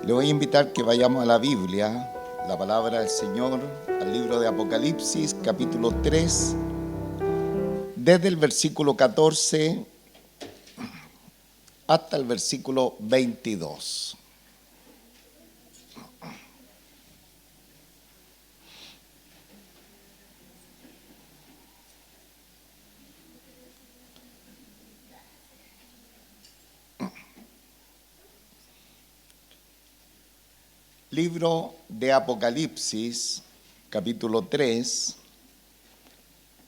Le voy a invitar que vayamos a la Biblia, la palabra del Señor, al libro de Apocalipsis, capítulo 3, desde el versículo 14 hasta el versículo 22. Libro de Apocalipsis, capítulo 3,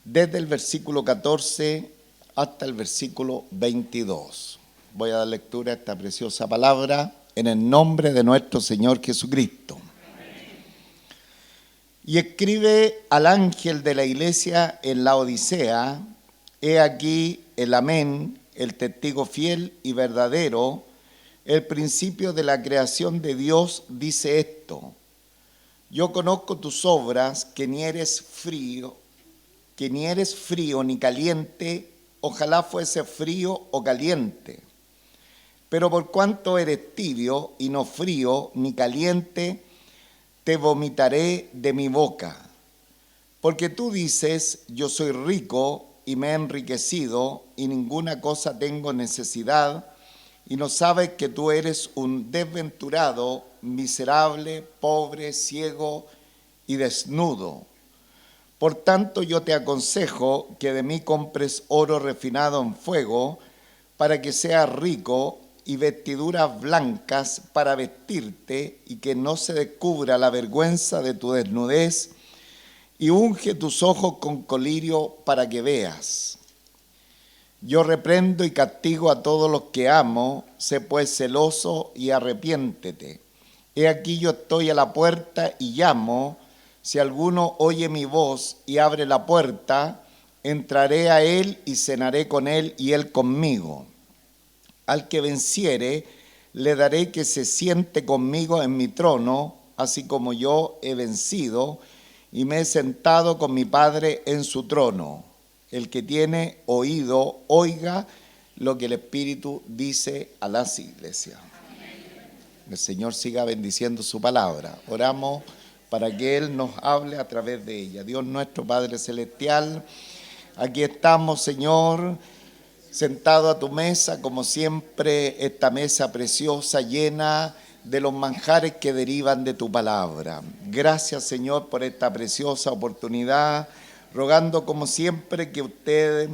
desde el versículo 14 hasta el versículo 22. Voy a dar lectura a esta preciosa palabra en el nombre de nuestro Señor Jesucristo. Y escribe al ángel de la iglesia en la Odisea: he aquí el Amén, el testigo fiel y verdadero, el principio de la creación de Dios, dice esto: yo conozco tus obras, que ni eres frío ni caliente. Ojalá fuese frío o caliente. Pero por cuanto eres tibio y no frío ni caliente, te vomitaré de mi boca. Porque tú dices: yo soy rico y me he enriquecido y ninguna cosa tengo necesidad, y no sabes que tú eres un desventurado, miserable, pobre, ciego y desnudo. Por tanto, yo te aconsejo que de mí compres oro refinado en fuego, para que seas rico, y vestiduras blancas para vestirte, y que no se descubra la vergüenza de tu desnudez, y unge tus ojos con colirio para que veas. Yo reprendo y castigo a todos los que amo, sé pues celoso y arrepiéntete. He aquí yo estoy a la puerta y llamo. Si alguno oye mi voz y abre la puerta, entraré a él y cenaré con él y él conmigo. Al que venciere, le daré que se siente conmigo en mi trono, así como yo he vencido y me he sentado con mi Padre en su trono. El que tiene oído, oiga lo que el Espíritu dice a las iglesias. El Señor siga bendiciendo su palabra. Oramos para que Él nos hable a través de ella. Dios nuestro Padre Celestial, aquí estamos, Señor, sentado a tu mesa, como siempre, esta mesa preciosa, llena de los manjares que derivan de tu palabra. Gracias, Señor, por esta preciosa oportunidad, rogando como siempre que usted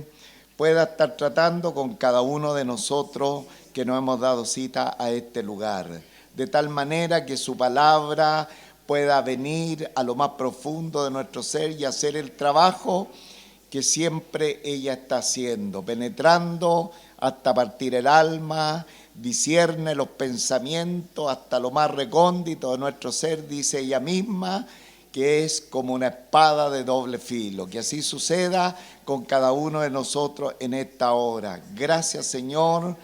pueda estar tratando con cada uno de nosotros que nos hemos dado cita a este lugar, de tal manera que su palabra pueda venir a lo más profundo de nuestro ser y hacer el trabajo que siempre ella está haciendo, penetrando hasta partir el alma, discierne los pensamientos hasta lo más recóndito de nuestro ser, dice ella misma, que es como una espada de doble filo. Que así suceda con cada uno de nosotros en esta hora. Gracias, Señor,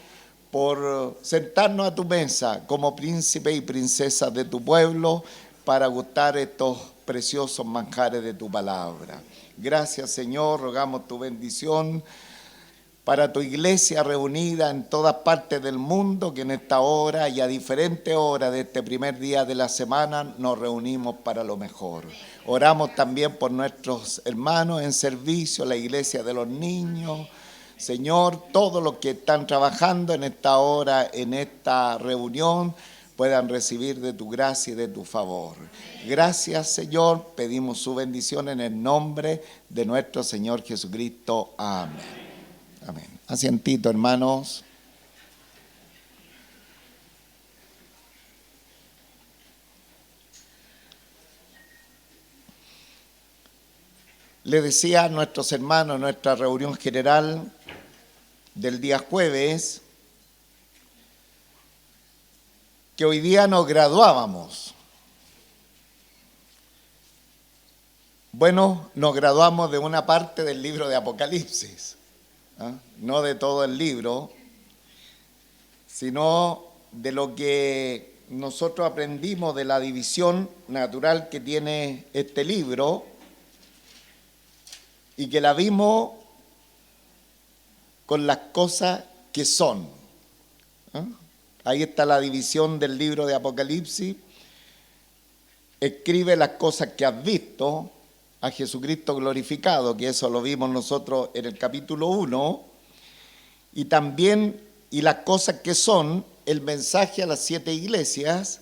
por sentarnos a tu mesa como príncipe y princesa de tu pueblo para gustar estos preciosos manjares de tu palabra. Gracias, Señor, rogamos tu bendición para tu iglesia reunida en todas partes del mundo, que en esta hora y a diferentes horas de este primer día de la semana nos reunimos para lo mejor. Oramos también por nuestros hermanos en servicio, la iglesia de los niños. Señor, todos los que están trabajando en esta hora, en esta reunión, puedan recibir de tu gracia y de tu favor. Gracias, Señor, pedimos su bendición en el nombre de nuestro Señor Jesucristo. Amén. Amén. Asientito, hermanos. Le decía a nuestros hermanos en nuestra reunión general del día jueves que hoy día nos graduábamos. Bueno, nos graduamos de una parte del libro de Apocalipsis, no de todo el libro, sino de lo que nosotros aprendimos de la división natural que tiene este libro y que la vimos con las cosas que son. Ahí está la división del libro de Apocalipsis. Escribe las cosas que has visto, a Jesucristo glorificado, que eso lo vimos nosotros en el capítulo 1, y también, y las cosas que son, el mensaje a las 7 iglesias,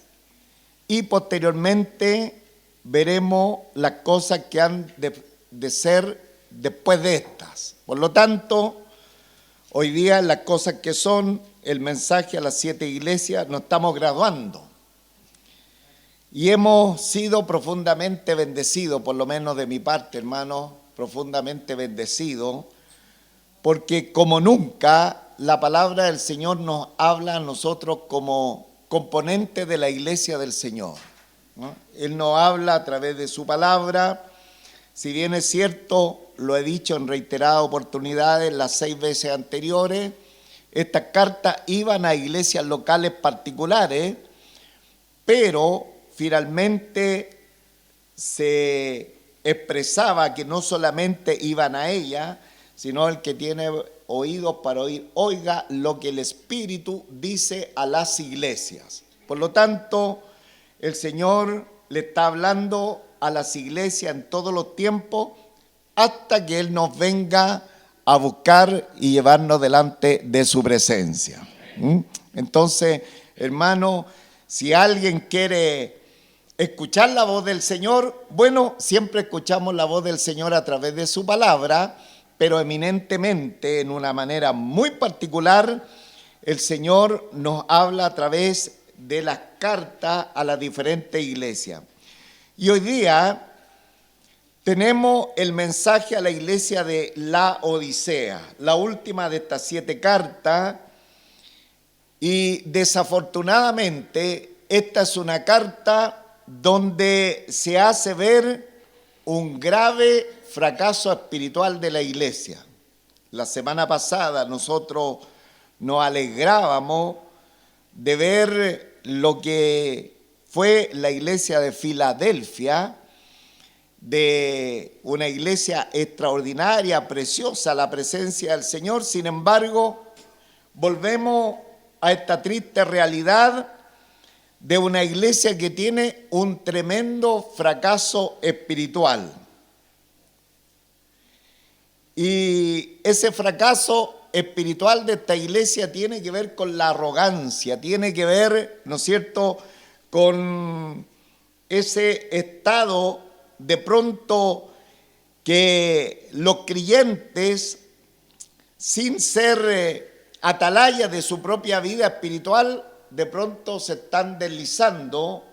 y posteriormente veremos las cosas que han de ser después de estas. Por lo tanto, hoy día las cosas que son, el mensaje a las 7 iglesias, nos estamos graduando. Y hemos sido profundamente bendecidos, por lo menos de mi parte, hermanos, profundamente bendecidos, porque como nunca la palabra del Señor nos habla a nosotros como componente de la iglesia del Señor, ¿no? Él nos habla a través de su palabra. Si bien es cierto, lo he dicho en reiteradas oportunidades, las 6 veces anteriores, estas cartas iban a iglesias locales particulares, pero finalmente se expresaba que no solamente iban a ella, sino el que tiene oídos para oír, oiga lo que el Espíritu dice a las iglesias. Por lo tanto, el Señor le está hablando a las iglesias en todos los tiempos hasta que Él nos venga a buscar y llevarnos delante de su presencia. Entonces, hermano, si alguien quiere escuchar la voz del Señor, bueno, siempre escuchamos la voz del Señor a través de su palabra, pero eminentemente, en una manera muy particular, el Señor nos habla a través de las cartas a las diferentes iglesias. Y hoy día tenemos el mensaje a la iglesia de Laodicea, la última de estas 7 cartas, y desafortunadamente esta es una carta donde se hace ver un grave fracaso espiritual de la iglesia. La semana pasada nosotros nos alegrábamos de ver lo que fue la iglesia de Filadelfia, de una iglesia extraordinaria, preciosa, la presencia del Señor. Sin embargo, volvemos a esta triste realidad de una iglesia que tiene un tremendo fracaso espiritual. Y ese fracaso espiritual de esta iglesia tiene que ver con la arrogancia, tiene que ver, ¿no es cierto?, con ese estado de pronto que los creyentes, sin ser atalaya de su propia vida espiritual, de pronto se están deslizando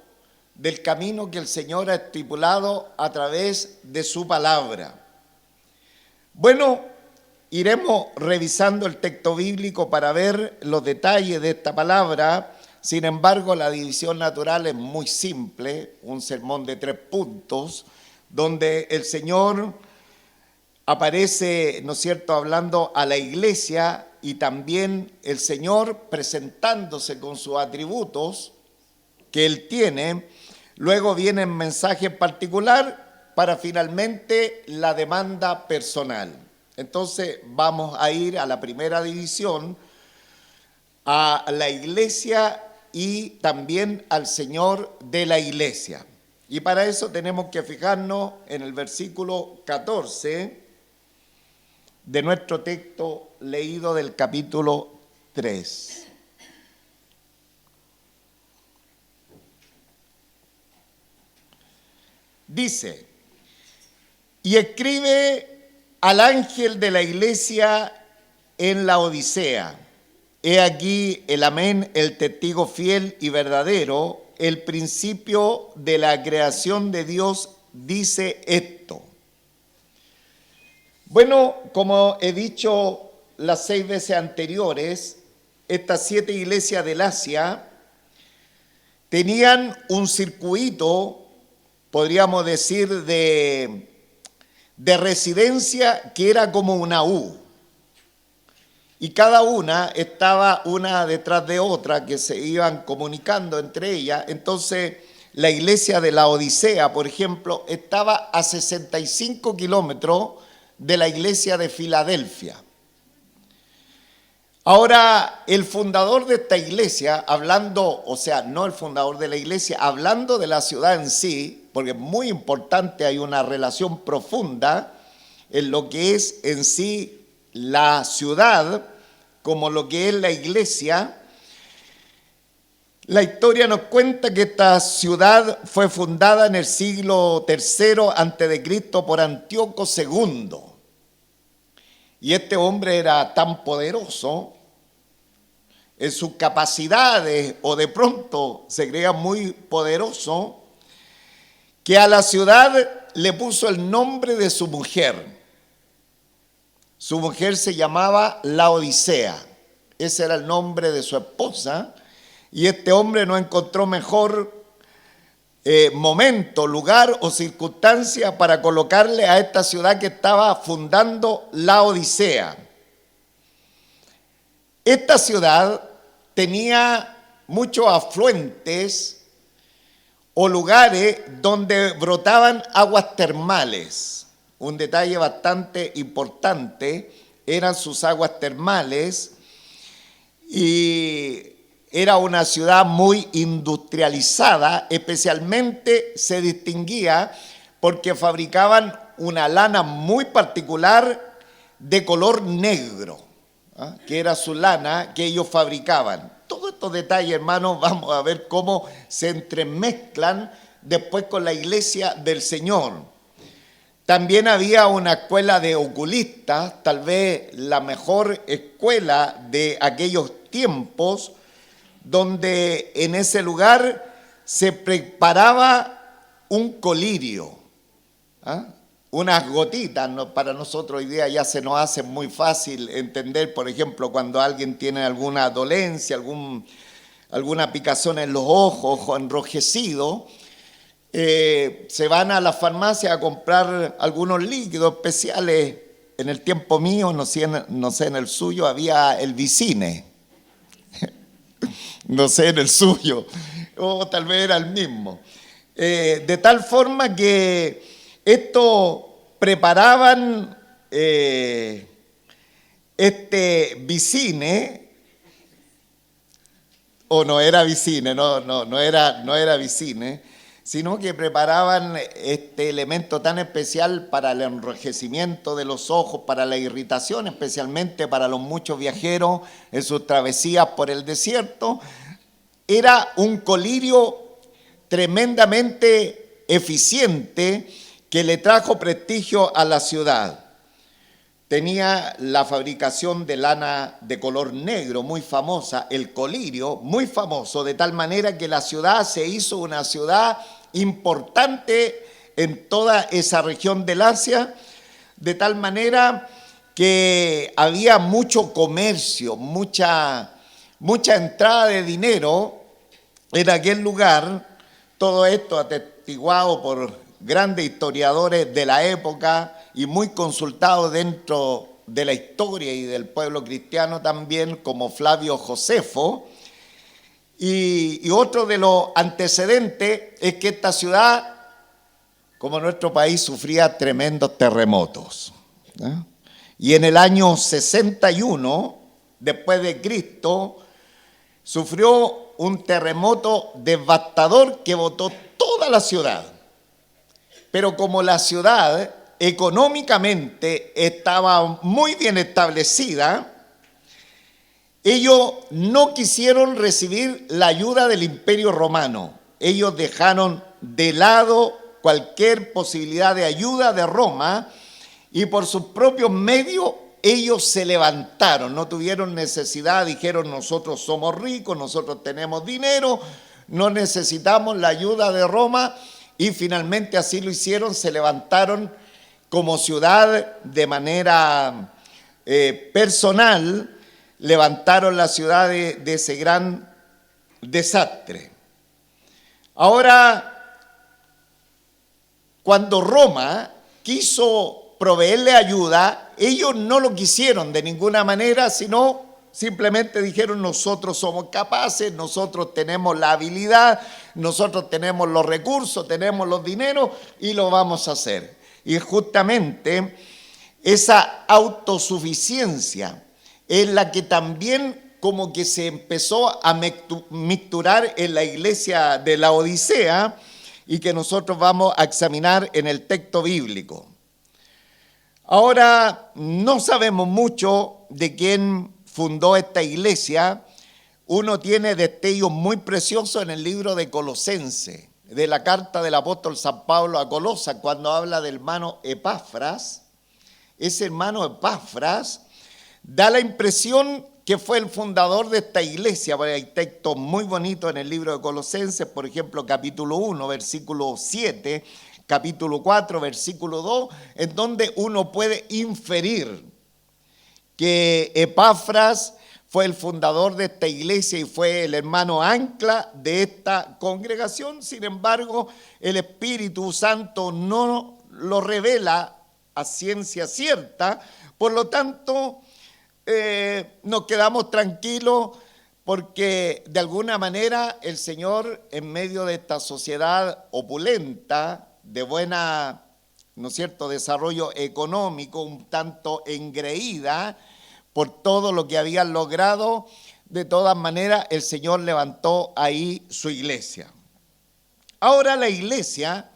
del camino que el Señor ha estipulado a través de su palabra. Bueno, iremos revisando el texto bíblico para ver los detalles de esta palabra. Sin embargo, la división natural es muy simple, un sermón de 3 puntos, donde el Señor aparece, ¿no es cierto?, hablando a la iglesia, y también el Señor presentándose con sus atributos que Él tiene. Luego viene el mensaje particular para finalmente la demanda personal. Entonces vamos a ir a la primera división, a la iglesia y también al Señor de la iglesia. Y para eso tenemos que fijarnos en el versículo 14 de nuestro texto leído del capítulo 3. Dice: y escribe al ángel de la iglesia en Laodicea, he aquí el amén, el testigo fiel y verdadero, el principio de la creación de Dios, dice esto. Bueno, como he dicho las 6 veces anteriores, estas 7 iglesias del Asia tenían un circuito, podríamos decir, de residencia que era como una U. Y cada una estaba una detrás de otra, que se iban comunicando entre ellas. Entonces, la iglesia de Laodicea, por ejemplo, estaba a 65 kilómetros de la iglesia de Filadelfia. Ahora, el fundador de esta iglesia, hablando, o sea, no el fundador de la iglesia, hablando de la ciudad en sí, porque es muy importante, hay una relación profunda en lo que es en sí la ciudad, como lo que es la iglesia. La historia nos cuenta que esta ciudad fue fundada en el siglo III a.C. por Antíoco II. Y este hombre era tan poderoso en sus capacidades, o de pronto se creía muy poderoso, que a la ciudad le puso el nombre de su mujer. Su mujer se llamaba Laodicea. Ese era el nombre de su esposa. Y este hombre no encontró mejor momento, lugar o circunstancia para colocarle a esta ciudad que estaba fundando Laodicea. Esta ciudad tenía muchos afluentes o lugares donde brotaban aguas termales. Un detalle bastante importante eran sus aguas termales, y era una ciudad muy industrializada, especialmente se distinguía porque fabricaban una lana muy particular de color negro, que era su lana que ellos fabricaban. Todos estos detalles, hermanos, vamos a ver cómo se entremezclan después con la iglesia del Señor. También había una escuela de oculistas, tal vez la mejor escuela de aquellos tiempos, donde en ese lugar se preparaba un colirio, unas gotitas. Para nosotros hoy día ya se nos hace muy fácil entender, por ejemplo, cuando alguien tiene alguna dolencia, alguna picazón en los ojos, ojo enrojecido, se van a la farmacia a comprar algunos líquidos especiales. En el tiempo mío, no sé en el suyo, había el Vicine. No sé en el suyo, o tal vez era el mismo. De tal forma que esto preparaban este Vicine, o no era Vicine, no era Vicine, sino que preparaban este elemento tan especial para el enrojecimiento de los ojos, para la irritación, especialmente para los muchos viajeros en sus travesías por el desierto. Era un colirio tremendamente eficiente que le trajo prestigio a la ciudad. Tenía la fabricación de lana de color negro muy famosa, el colirio muy famoso, de tal manera que la ciudad se hizo una ciudad importante en toda esa región del Asia, de tal manera que había mucho comercio, mucha entrada de dinero en aquel lugar. Todo esto atestiguado por grandes historiadores de la época y muy consultados dentro de la historia y del pueblo cristiano también, como Flavio Josefo. Y otro de los antecedentes es que esta ciudad, como nuestro país, sufría tremendos terremotos. Y en el año 61, después de Cristo, sufrió un terremoto devastador que botó toda la ciudad. Pero como la ciudad económicamente estaba muy bien establecida, ellos no quisieron recibir la ayuda del Imperio Romano. Ellos dejaron de lado cualquier posibilidad de ayuda de Roma y por sus propios medios ellos se levantaron. No tuvieron necesidad, dijeron: nosotros somos ricos, nosotros tenemos dinero, no necesitamos la ayuda de Roma, y finalmente así lo hicieron. Se levantaron como ciudad de manera personal, levantaron la ciudad de ese gran desastre. Ahora, cuando Roma quiso proveerle ayuda, ellos no lo quisieron de ninguna manera, sino simplemente dijeron: nosotros somos capaces, nosotros tenemos la habilidad, nosotros tenemos los recursos, tenemos los dineros y lo vamos a hacer. Y justamente esa autosuficiencia en la que también como que se empezó a mixturar en la iglesia de la Odisea y que nosotros vamos a examinar en el texto bíblico. Ahora, no sabemos mucho de quién fundó esta iglesia. Uno tiene destellos muy preciosos en el libro de Colosenses, de la carta del apóstol San Pablo a Colosa, cuando habla del hermano Epafras. Ese hermano Epafras da la impresión que fue el fundador de esta iglesia, porque hay textos muy bonitos en el libro de Colosenses, por ejemplo, capítulo 1, versículo 7, capítulo 4, versículo 2, en donde uno puede inferir que Epafras fue el fundador de esta iglesia y fue el hermano ancla de esta congregación. Sin embargo, el Espíritu Santo no lo revela a ciencia cierta, por lo tanto, nos quedamos tranquilos porque de alguna manera el Señor, en medio de esta sociedad opulenta, de buena, ¿no es cierto?, desarrollo económico, un tanto engreída por todo lo que habían logrado, de todas maneras el Señor levantó ahí su iglesia. Ahora la iglesia,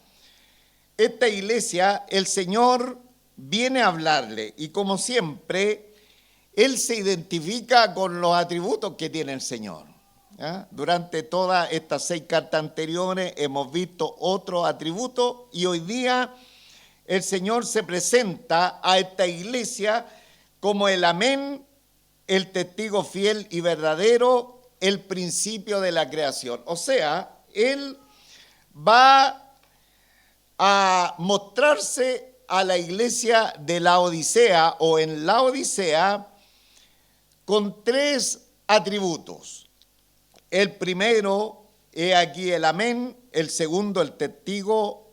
esta iglesia, el Señor viene a hablarle y como siempre, Él se identifica con los atributos que tiene el Señor. Durante todas estas 6 cartas anteriores hemos visto otros atributos y hoy día el Señor se presenta a esta iglesia como el amén, el testigo fiel y verdadero, el principio de la creación. O sea, Él va a mostrarse a la iglesia de la Odisea o en la Odisea con 3 atributos. El primero es aquí el amén, el segundo el testigo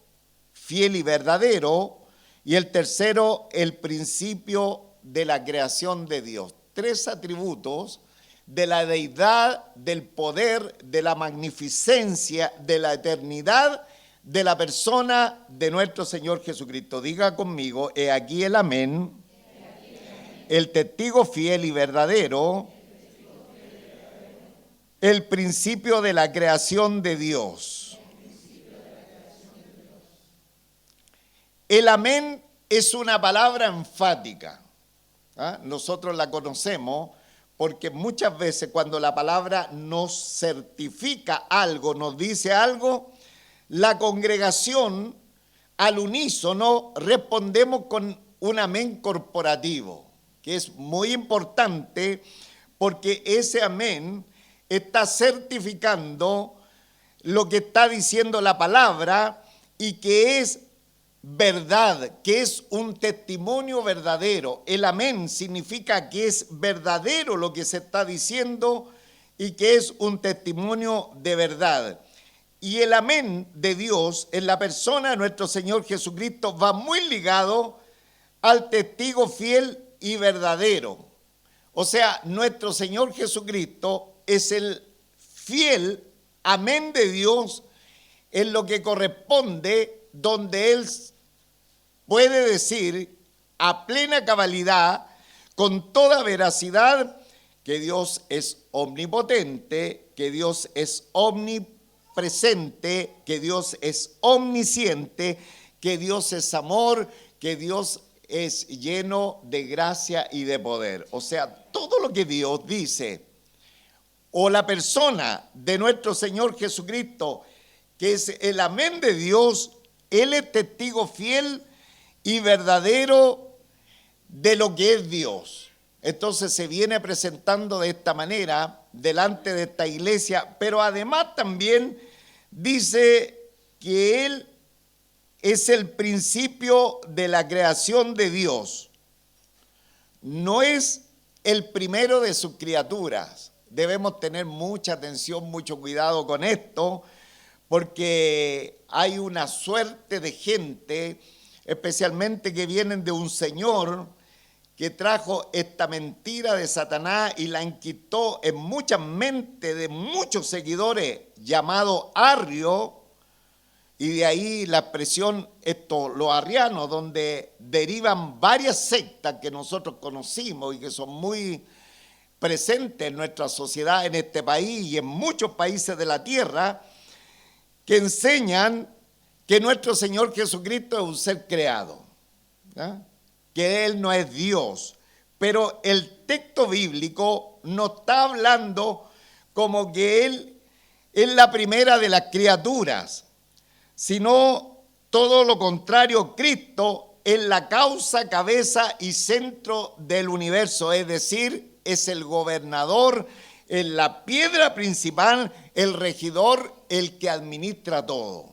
fiel y verdadero y el tercero el principio de la creación de Dios. 3 atributos de la deidad, del poder, de la magnificencia, de la eternidad de la persona de nuestro Señor Jesucristo. Diga conmigo, he aquí el amén, el testigo fiel y verdadero, el principio de la creación de Dios. El amén es una palabra enfática. Nosotros la conocemos porque muchas veces cuando la palabra nos certifica algo, nos dice algo, la congregación al unísono respondemos con un amén corporativo, que es muy importante porque ese amén está certificando lo que está diciendo la palabra y que es verdad, que es un testimonio verdadero. El amén significa que es verdadero lo que se está diciendo y que es un testimonio de verdad. Y el amén de Dios en la persona de nuestro Señor Jesucristo va muy ligado al testigo fiel y verdadero. O sea, nuestro Señor Jesucristo es el fiel amén de Dios en lo que corresponde, donde Él puede decir a plena cabalidad, con toda veracidad, que Dios es omnipotente, que Dios es omnipresente, que Dios es omnisciente, que Dios es amor, que Dios es lleno de gracia y de poder. O sea, todo lo que Dios dice, o la persona de nuestro Señor Jesucristo, que es el amén de Dios, Él es testigo fiel y verdadero de lo que es Dios. Entonces se viene presentando de esta manera delante de esta iglesia, pero además también dice que Él es el principio de la creación de Dios. No es el primero de sus criaturas. Debemos tener mucha atención, mucho cuidado con esto, porque hay una suerte de gente, especialmente que vienen de un señor que trajo esta mentira de Satanás y la enquistó en muchas mentes de muchos seguidores, llamado Arrio, y de ahí la expresión los arrianos, donde derivan varias sectas que nosotros conocimos y que son muy presentes en nuestra sociedad, en este país y en muchos países de la tierra, que enseñan que nuestro Señor Jesucristo es un ser creado, ¿ya? Que Él no es Dios. Pero el texto bíblico no está hablando como que Él es la primera de las criaturas, sino todo lo contrario. Cristo es la causa, cabeza y centro del universo, es decir, es el gobernador, es la piedra principal, el regidor, el que administra todo.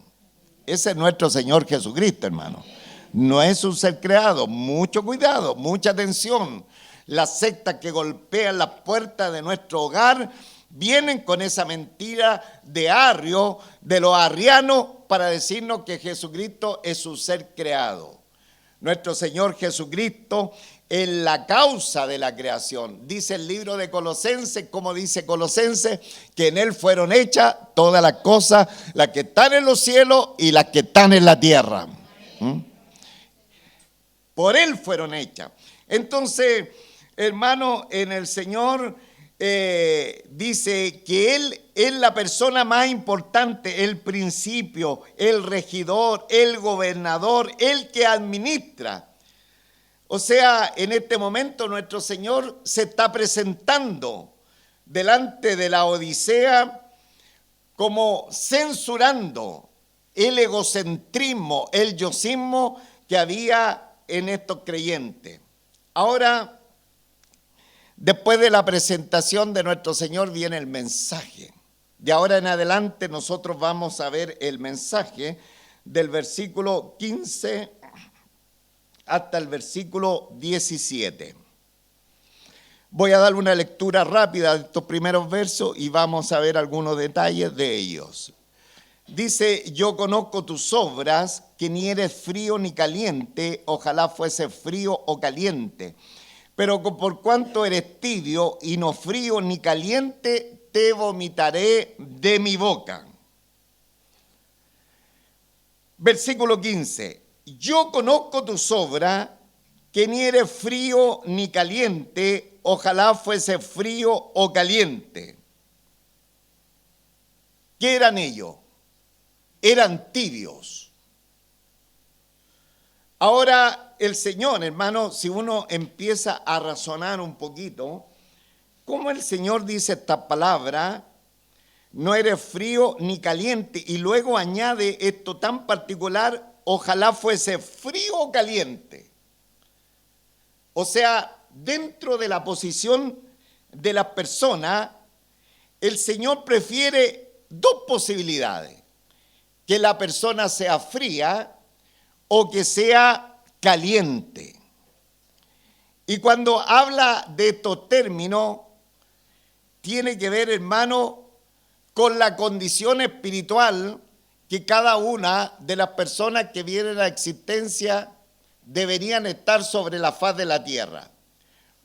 Ese es nuestro Señor Jesucristo, hermano. No es un ser creado. Mucho cuidado, mucha atención. Las sectas que golpean las puertas de nuestro hogar vienen con esa mentira de Arrio, de los arrianos, para decirnos que Jesucristo es un ser creado. Nuestro Señor Jesucristo es la causa de la creación. Dice el libro de Colosenses, como dice Colosenses, que en Él fueron hechas todas las cosas, las que están en los cielos y las que están en la tierra. Por Él fueron hechas. Entonces, hermano, en el Señor dice que Él es la persona más importante, el principio, el regidor, el gobernador, el que administra. O sea, en este momento nuestro Señor se está presentando delante de la Odisea como censurando el egocentrismo, el yocismo que había en estos creyentes. Ahora, después de la presentación de nuestro Señor viene el mensaje. De ahora en adelante nosotros vamos a ver el mensaje del versículo 15 hasta el versículo 17. Voy a dar una lectura rápida de estos primeros versos y vamos a ver algunos detalles de ellos. Dice: yo conozco tus obras, que ni eres frío ni caliente, ojalá fuese frío o caliente. Pero por cuanto eres tibio y no frío ni caliente, te vomitaré de mi boca. Versículo 15. Yo conozco tus obras, que ni eres frío ni caliente, ojalá fuese frío o caliente. ¿Qué eran ellos? Eran tibios. Ahora el Señor, hermano, si uno empieza a razonar un poquito, ¿cómo el Señor dice esta palabra? No eres frío ni caliente, y luego añade esto tan particular: ojalá fuese frío o caliente. O sea, dentro de la posición de las personas, el Señor prefiere dos posibilidades: que la persona sea fría o que sea caliente. Y cuando habla de estos términos, tiene que ver, hermano, con la condición espiritual que cada una de las personas que vienen a la existencia deberían estar sobre la faz de la tierra.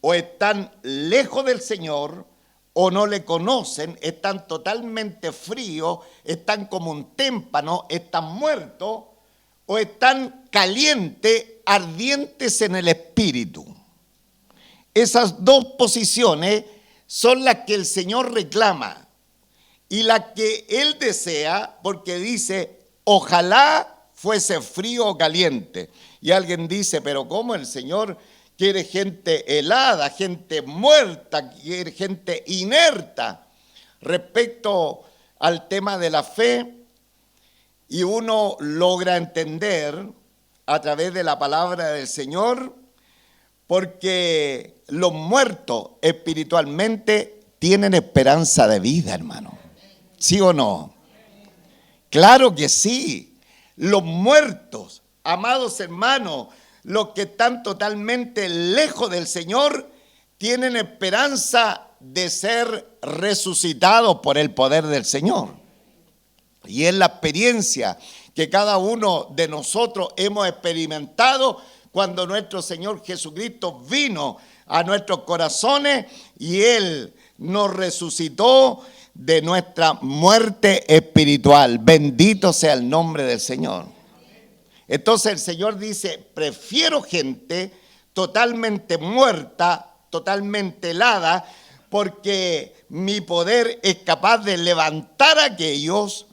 O están lejos del Señor, o no le conocen, están totalmente fríos, están como un témpano, están muertos, o están calientes, ardientes en el espíritu. Esas dos posiciones son las que el Señor reclama y las que Él desea, porque dice: ojalá fuese frío o caliente. Y alguien dice: pero ¿cómo el Señor quiere gente helada, gente muerta, quiere gente inerta? Respecto al tema de la fe, y uno logra entender a través de la palabra del Señor, porque los muertos espiritualmente tienen esperanza de vida, hermano. ¿Sí o no? Claro que sí. Los muertos, amados hermanos, los que están totalmente lejos del Señor, tienen esperanza de ser resucitados por el poder del Señor. Y es la experiencia que cada uno de nosotros hemos experimentado cuando nuestro Señor Jesucristo vino a nuestros corazones y Él nos resucitó de nuestra muerte espiritual. Bendito sea el nombre del Señor. Entonces el Señor dice: prefiero gente totalmente muerta, totalmente helada, porque mi poder es capaz de levantar a aquellos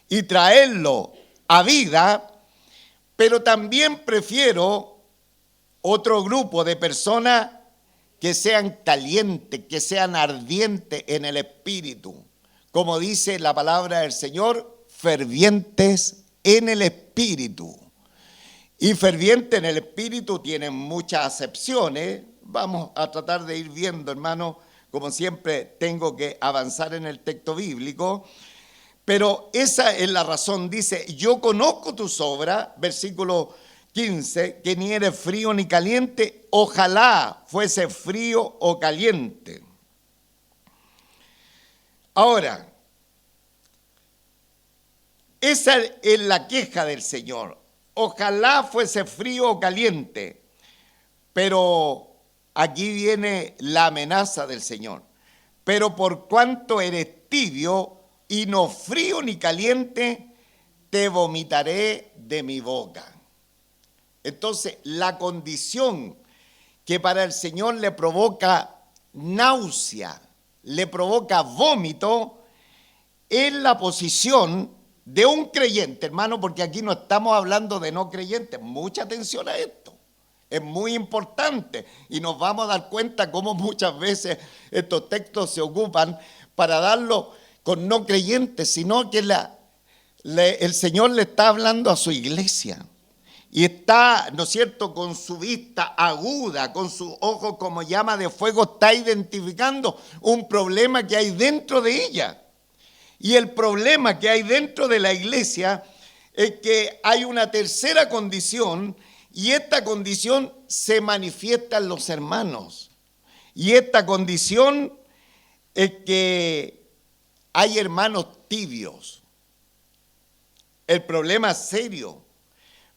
y traerlo a vida, pero también prefiero otro grupo de personas que sean calientes, que sean ardientes en el espíritu. Como dice la palabra del Señor, fervientes en el espíritu. Y ferviente en el espíritu tienen muchas acepciones. Vamos a tratar de ir viendo, hermano, como siempre tengo que avanzar en el texto bíblico. Pero esa es la razón. Dice, yo conozco tus obras, versículo 15, que ni eres frío ni caliente, ojalá fuese frío o caliente. Ahora, esa es la queja del Señor. Ojalá fuese frío o caliente, pero aquí viene la amenaza del Señor. Pero por cuanto eres tibio y no frío ni caliente, te vomitaré de mi boca. Entonces, la condición que para el Señor le provoca náusea, le provoca vómito, es la posición de un creyente, hermano, porque aquí no estamos hablando de no creyentes. Mucha atención a esto. Es muy importante y nos vamos a dar cuenta cómo muchas veces estos textos se ocupan para darlo con no creyentes, sino que el Señor le está hablando a su iglesia. Y está, ¿no es cierto?, con su vista aguda, con sus ojos como llama de fuego, está identificando un problema que hay dentro de ella. Y el problema que hay dentro de la iglesia es que hay una tercera condición, y esta condición se manifiesta en los hermanos. Y esta condición es que hay hermanos tibios. El problema es serio.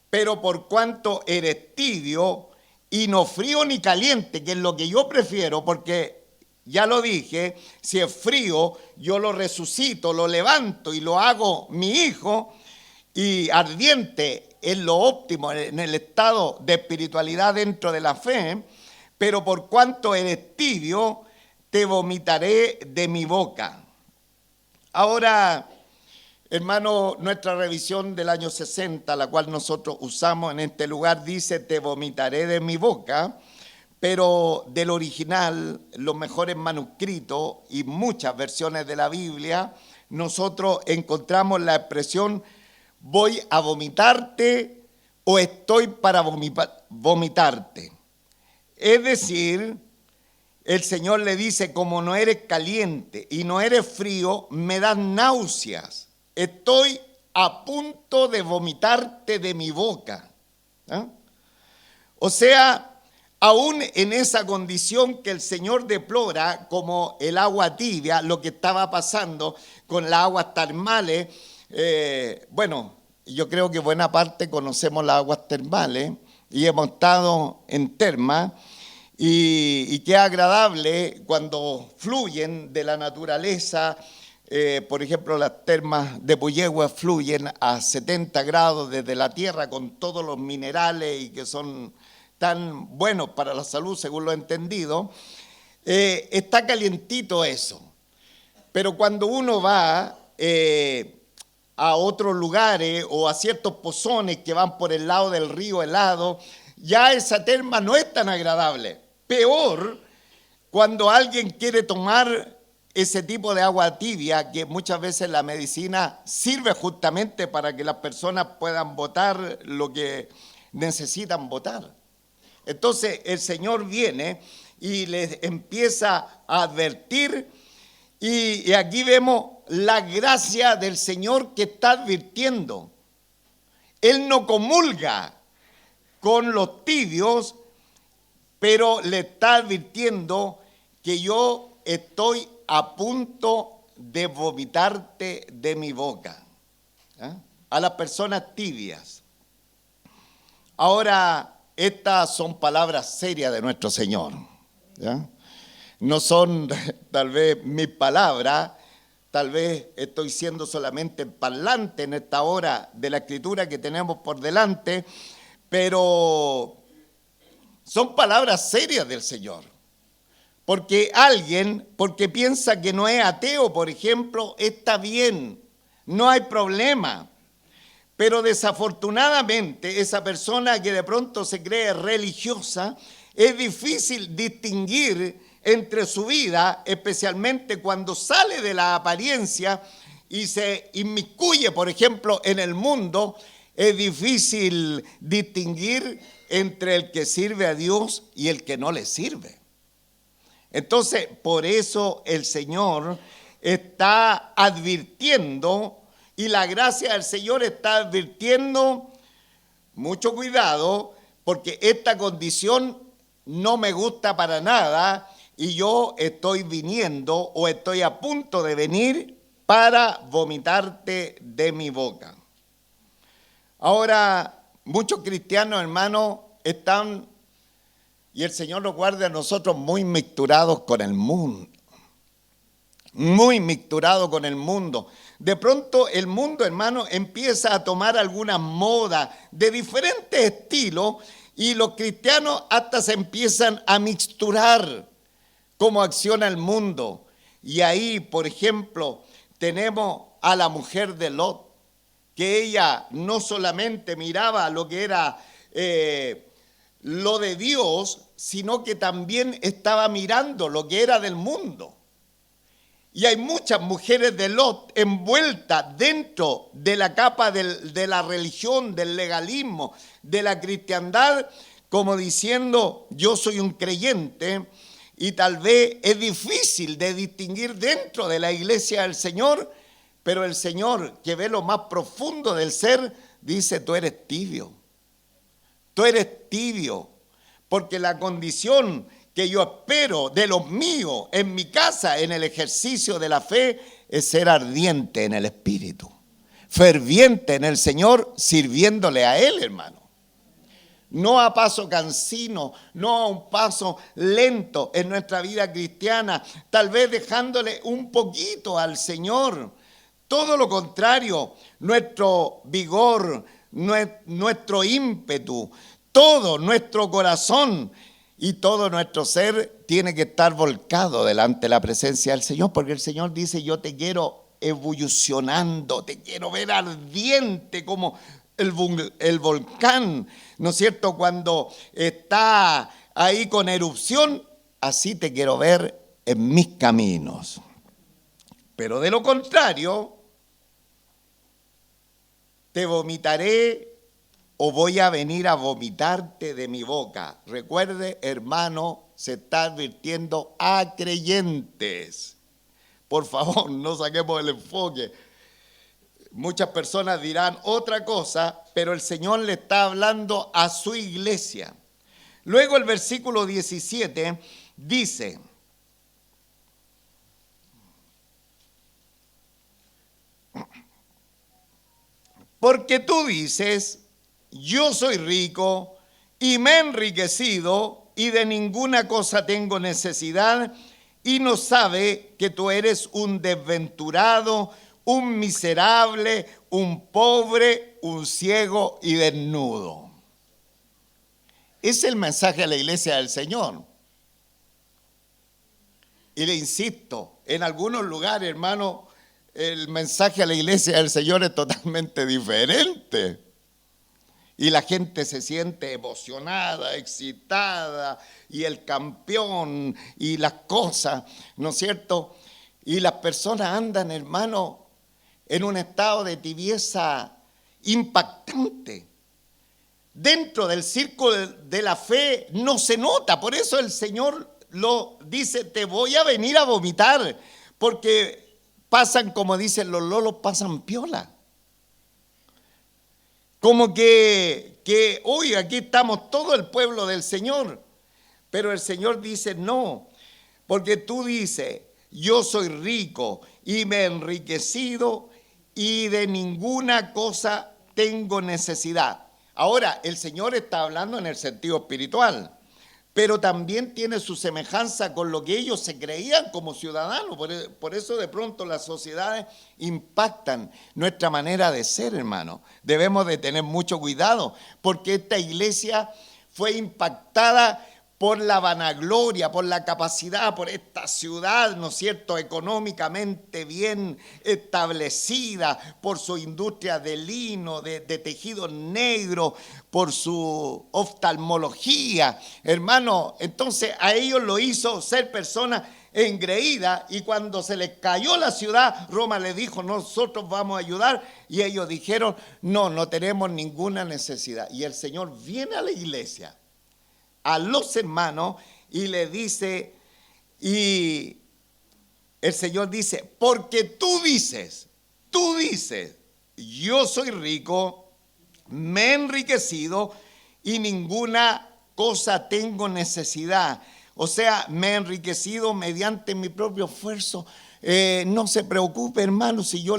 Pero por cuanto eres tibio y no frío ni caliente, que es lo que yo prefiero, porque ya lo dije, si es frío, yo lo resucito, lo levanto y lo hago mi hijo, y ardiente es lo óptimo en el estado de espiritualidad dentro de la fe, pero por cuanto eres tibio, te vomitaré de mi boca. Ahora, hermano, nuestra revisión del año 60, la cual nosotros usamos en este lugar, dice, te vomitaré de mi boca, pero del original, los mejores manuscritos y muchas versiones de la Biblia, nosotros encontramos la expresión, voy a vomitarte o estoy para vomitarte. Es decir, el Señor le dice, como no eres caliente y no eres frío, me das náuseas. Estoy a punto de vomitarte de mi boca. ¿Ah? O sea, aún en esa condición que el Señor deplora como el agua tibia, lo que estaba pasando con las aguas termales, bueno, yo creo que buena parte conocemos las aguas termales y hemos estado en termas y qué agradable cuando fluyen de la naturaleza. Por ejemplo, las termas de Puyehue fluyen a 70 grados desde la tierra con todos los minerales y que son tan buenos para la salud, según lo he entendido. Está calientito eso. Pero cuando uno va a otros lugares o a ciertos pozones que van por el lado del río helado, ya esa terma no es tan agradable. Peor cuando alguien quiere tomar ese tipo de agua tibia, que muchas veces la medicina sirve justamente para que las personas puedan botar lo que necesitan botar. Entonces el Señor viene y les empieza a advertir, y aquí vemos la gracia del Señor que está advirtiendo. Él no comulga con los tibios, pero le está advirtiendo que yo estoy a punto de vomitarte de mi boca. ¿Ah? A las personas tibias. Ahora, estas son palabras serias de nuestro Señor. ¿Ya? No son tal vez mis palabras, tal vez estoy siendo solamente parlante en esta hora de la Escritura que tenemos por delante, pero son palabras serias del Señor. Porque alguien, porque piensa que no es ateo, por ejemplo, está bien, no hay problema. Pero desafortunadamente esa persona que de pronto se cree religiosa, es difícil distinguir entre su vida, especialmente cuando sale de la apariencia y se inmiscuye, por ejemplo, en el mundo, es difícil distinguir entre el que sirve a Dios y el que no le sirve. Entonces, por eso el Señor está advirtiendo, y la gracia del Señor está advirtiendo, mucho cuidado, porque esta condición no me gusta para nada y yo estoy viniendo o estoy a punto de venir para vomitarte de mi boca. Ahora, muchos cristianos, hermanos, están, y el Señor nos guarde a nosotros, muy mixturados con el mundo. Muy mixturado con el mundo. De pronto el mundo, hermano, empieza a tomar algunas modas de diferentes estilos y los cristianos hasta se empiezan a mixturar cómo acciona el mundo. Y ahí, por ejemplo, tenemos a la mujer de Lot, que ella no solamente miraba lo que era lo de Dios, sino que también estaba mirando lo que era del mundo. Y hay muchas mujeres de Lot envueltas dentro de la capa de la religión, del legalismo, de la cristiandad, como diciendo, yo soy un creyente, y tal vez es difícil de distinguir dentro de la iglesia del Señor, pero el Señor, que ve lo más profundo del ser, dice, tú eres tibio, porque la condición que yo espero de los míos en mi casa, en el ejercicio de la fe, es ser ardiente en el Espíritu, ferviente en el Señor, sirviéndole a Él, hermano. No a paso cansino, no a un paso lento en nuestra vida cristiana, tal vez dejándole un poquito al Señor. Todo lo contrario, nuestro vigor, nuestro ímpetu, todo nuestro corazón y todo nuestro ser tiene que estar volcado delante de la presencia del Señor, porque el Señor dice, yo te quiero ebullicionando, te quiero ver ardiente como el volcán, ¿no es cierto? Cuando está ahí con erupción, así te quiero ver en mis caminos. Pero de lo contrario, te vomitaré o voy a venir a vomitarte de mi boca. Recuerde, hermano, se está advirtiendo a creyentes. Por favor, no saquemos el enfoque. Muchas personas dirán otra cosa, pero el Señor le está hablando a su iglesia. Luego el versículo 17 dice, porque tú dices, yo soy rico y me he enriquecido y de ninguna cosa tengo necesidad, y no sabe que tú eres un desventurado, un miserable, un pobre, un ciego y desnudo. Es el mensaje a la iglesia del Señor. Y le insisto, en algunos lugares, hermano, el mensaje a la iglesia del Señor es totalmente diferente. Y la gente se siente emocionada, excitada, y el campeón, y las cosas, ¿no es cierto? Y las personas andan, hermano, en un estado de tibieza impactante. Dentro del círculo de la fe no se nota, por eso el Señor lo dice, te voy a venir a vomitar, porque pasan, como dicen los lolos, pasan piola. Como que hoy aquí estamos todo el pueblo del Señor, pero el Señor dice no, porque tú dices, yo soy rico y me he enriquecido y de ninguna cosa tengo necesidad. Ahora, el Señor está hablando en el sentido espiritual, pero también tiene su semejanza con lo que ellos se creían como ciudadanos. Por eso de pronto las sociedades impactan nuestra manera de ser, hermano. Debemos de tener mucho cuidado, porque esta iglesia fue impactada por la vanagloria, por la capacidad, por esta ciudad, ¿no es cierto?, económicamente bien establecida, por su industria de lino, de tejido negro, por su oftalmología, hermano. Entonces a ellos lo hizo ser personas engreídas, y cuando se les cayó la ciudad, Roma les dijo: nosotros vamos a ayudar, y ellos dijeron: no tenemos ninguna necesidad. Y el Señor viene a la iglesia, a los hermanos, y le dice, y el Señor dice: porque tú dices, yo soy rico, me he enriquecido y ninguna cosa tengo necesidad. O sea, me he enriquecido mediante mi propio esfuerzo. No se preocupe, hermano, si yo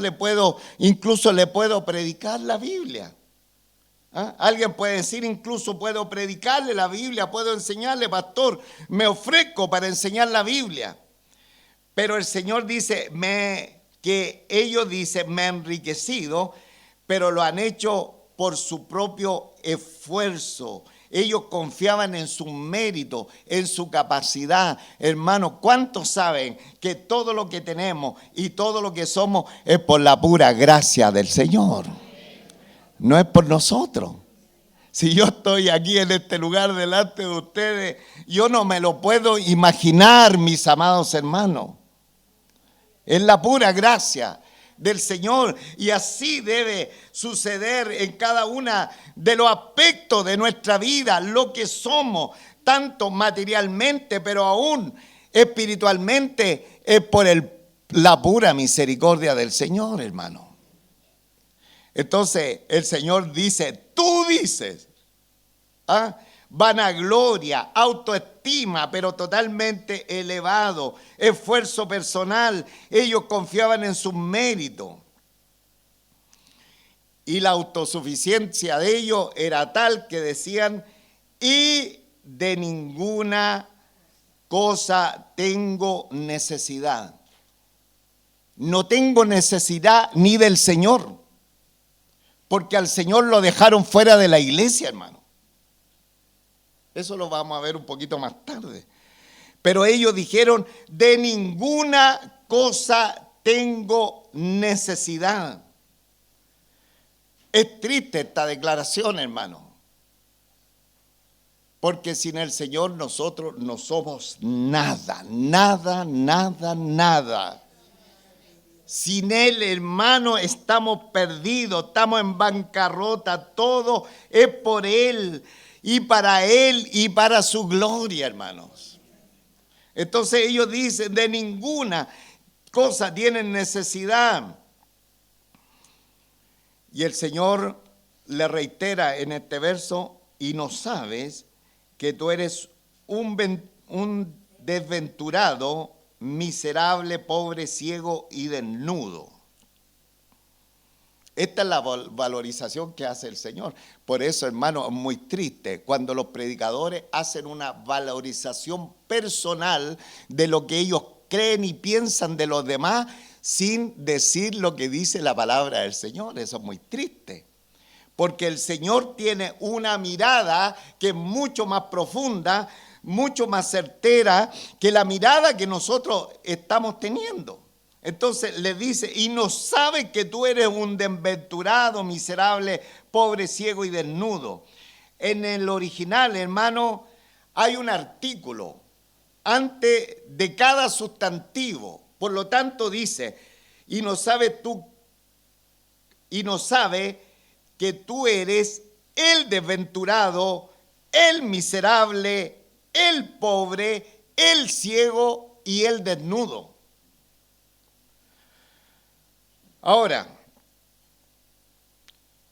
incluso le puedo predicar la Biblia. ¿Ah? Alguien puede decir: incluso puedo predicarle la Biblia, puedo enseñarle, pastor, me ofrezco para enseñar la Biblia. Pero el Señor dice que ellos dicen: me he enriquecido, pero lo han hecho por su propio esfuerzo. Ellos confiaban en su mérito, en su capacidad. Hermano, ¿cuántos saben que todo lo que tenemos y todo lo que somos es por la pura gracia del Señor? No es por nosotros. Si yo estoy aquí en este lugar delante de ustedes, yo no me lo puedo imaginar, mis amados hermanos. Es la pura gracia del Señor, y así debe suceder en cada una de los aspectos de nuestra vida, lo que somos, tanto materialmente, pero aún espiritualmente, es por la pura misericordia del Señor, hermano. Entonces el Señor dice: tú dices, vanagloria, autoestima, pero totalmente elevado, esfuerzo personal. Ellos confiaban en sus méritos, y la autosuficiencia de ellos era tal que decían: y de ninguna cosa tengo necesidad. No tengo necesidad ni del Señor, porque al Señor lo dejaron fuera de la iglesia, hermano. Eso lo vamos a ver un poquito más tarde. Pero ellos dijeron: de ninguna cosa tengo necesidad. Es triste esta declaración, hermano, porque sin el Señor nosotros no somos nada, nada, nada, nada. Sin Él, hermano, estamos perdidos, estamos en bancarrota. Todo es por Él y para su gloria, hermanos. Entonces ellos dicen: de ninguna cosa tienen necesidad. Y el Señor le reitera en este verso: y no sabes que tú eres un desventurado, miserable, pobre, ciego y desnudo. Esta es la valorización que hace el Señor. Por eso, hermano, es muy triste cuando los predicadores hacen una valorización personal de lo que ellos creen y piensan de los demás, sin decir lo que dice la palabra del Señor. Eso es muy triste, porque el Señor tiene una mirada que es mucho más profunda, mucho más certera que la mirada que nosotros estamos teniendo. Entonces le dice: y no sabes que tú eres un desventurado, miserable, pobre, ciego y desnudo. En el original, hermano, hay un artículo antes de cada sustantivo. Por lo tanto dice: y no sabes que tú eres el desventurado, el miserable, el pobre, el ciego y el desnudo. Ahora,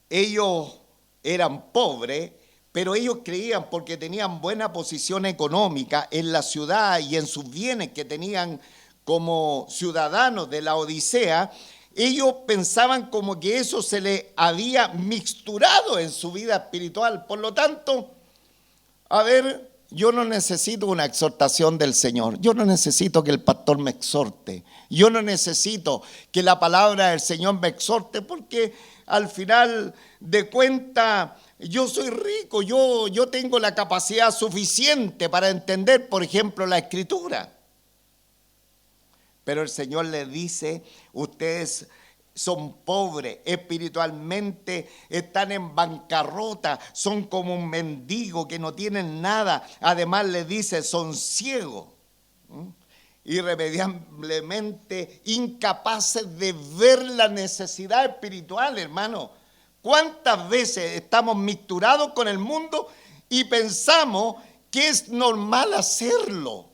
ellos eran pobres, pero ellos creían, porque tenían buena posición económica en la ciudad y en sus bienes que tenían como ciudadanos de la Odisea, ellos pensaban como que eso se les había mixturado en su vida espiritual. Por lo tanto, yo no necesito una exhortación del Señor. Yo no necesito que el pastor me exhorte. Yo no necesito que la palabra del Señor me exhorte, porque al final de cuentas yo soy rico. Yo tengo la capacidad suficiente para entender, por ejemplo, la Escritura. Pero el Señor le dice, ustedes son pobres espiritualmente, están en bancarrota, son como un mendigo que no tienen nada. Además le dice, son ciegos, irremediablemente incapaces de ver la necesidad espiritual, hermano. ¿Cuántas veces estamos mixturados con el mundo y pensamos que es normal hacerlo?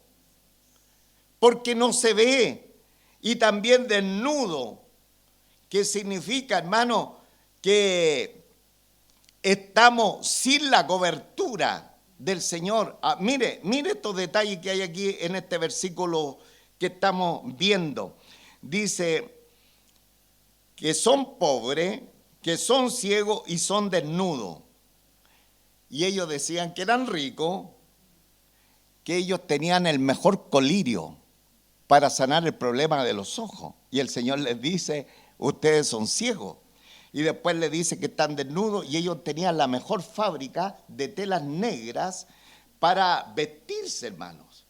Porque no se ve. Y también desnudo. ¿Qué significa, hermano? Que estamos sin la cobertura del Señor. Mire estos detalles que hay aquí en este versículo que estamos viendo. Dice que son pobres, que son ciegos y son desnudos. Y ellos decían que eran ricos, que ellos tenían el mejor colirio para sanar el problema de los ojos. Y el Señor les dice, ustedes son ciegos. Y después le dice que están desnudos y ellos tenían la mejor fábrica de telas negras para vestirse, hermanos.